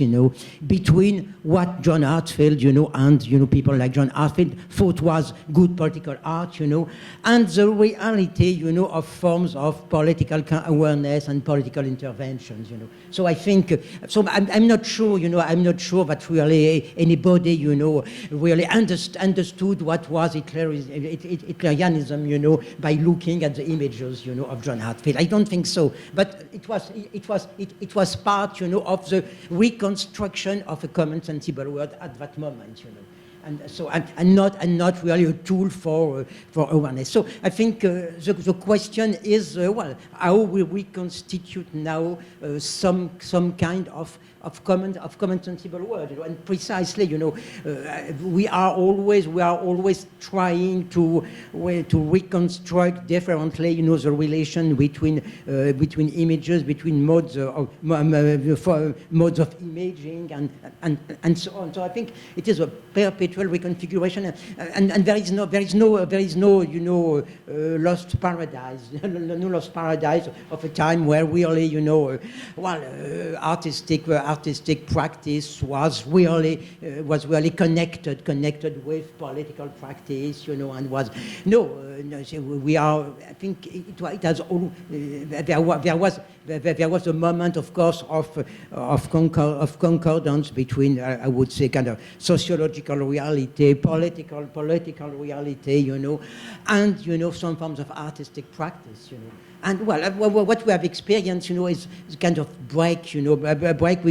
between what John Hartfield, and, people like John Hartfield thought was good political art, and the reality, of forms of political awareness and political interventions, So I think, so I'm not sure, I'm not sure that really anybody, really understood what was Hitlerianism, by looking at the images, of John Hartfield. I don't think so, but it was part, of the reconstruction of a common sensible word at that moment, And so, and not really a tool for awareness. So I think the question is, how we reconstitute now some kind of common sensible word, and precisely, we are always trying to reconstruct differently, the relation between images, between modes of imaging, and so on. So I think it is a perpetual reconfiguration, and there is no lost paradise, no lost paradise of a time where really, artistic practice was really connected with political practice, and was we are. I think it has all. There was a moment, of course, of concordance between, I would say, kind of sociological reality, political reality, and some forms of artistic practice, And what we have experienced, is kind of break, a break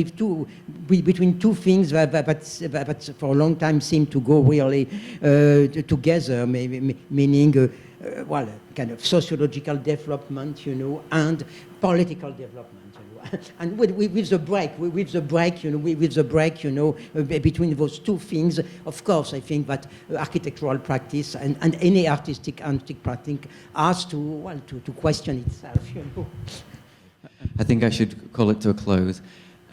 between two things that for a long time seemed to go really together, meaning, kind of sociological development, and political development. And with the break, between those two things, of course, I think that architectural practice and any artistic practice has to question itself, I think I should call it to a close,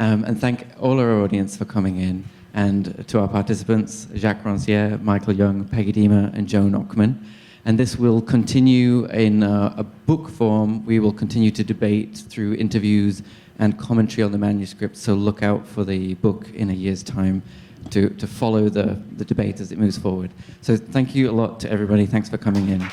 and thank all our audience for coming in, and to our participants, Jacques Ranciere, Michael Young, Peggy Diemer, and Joan Ockman. And this will continue in a book form. We will continue to debate through interviews and commentary on the manuscript, so look out for the book in a year's time to follow the debate as it moves forward. So thank you a lot to everybody. Thanks for coming in.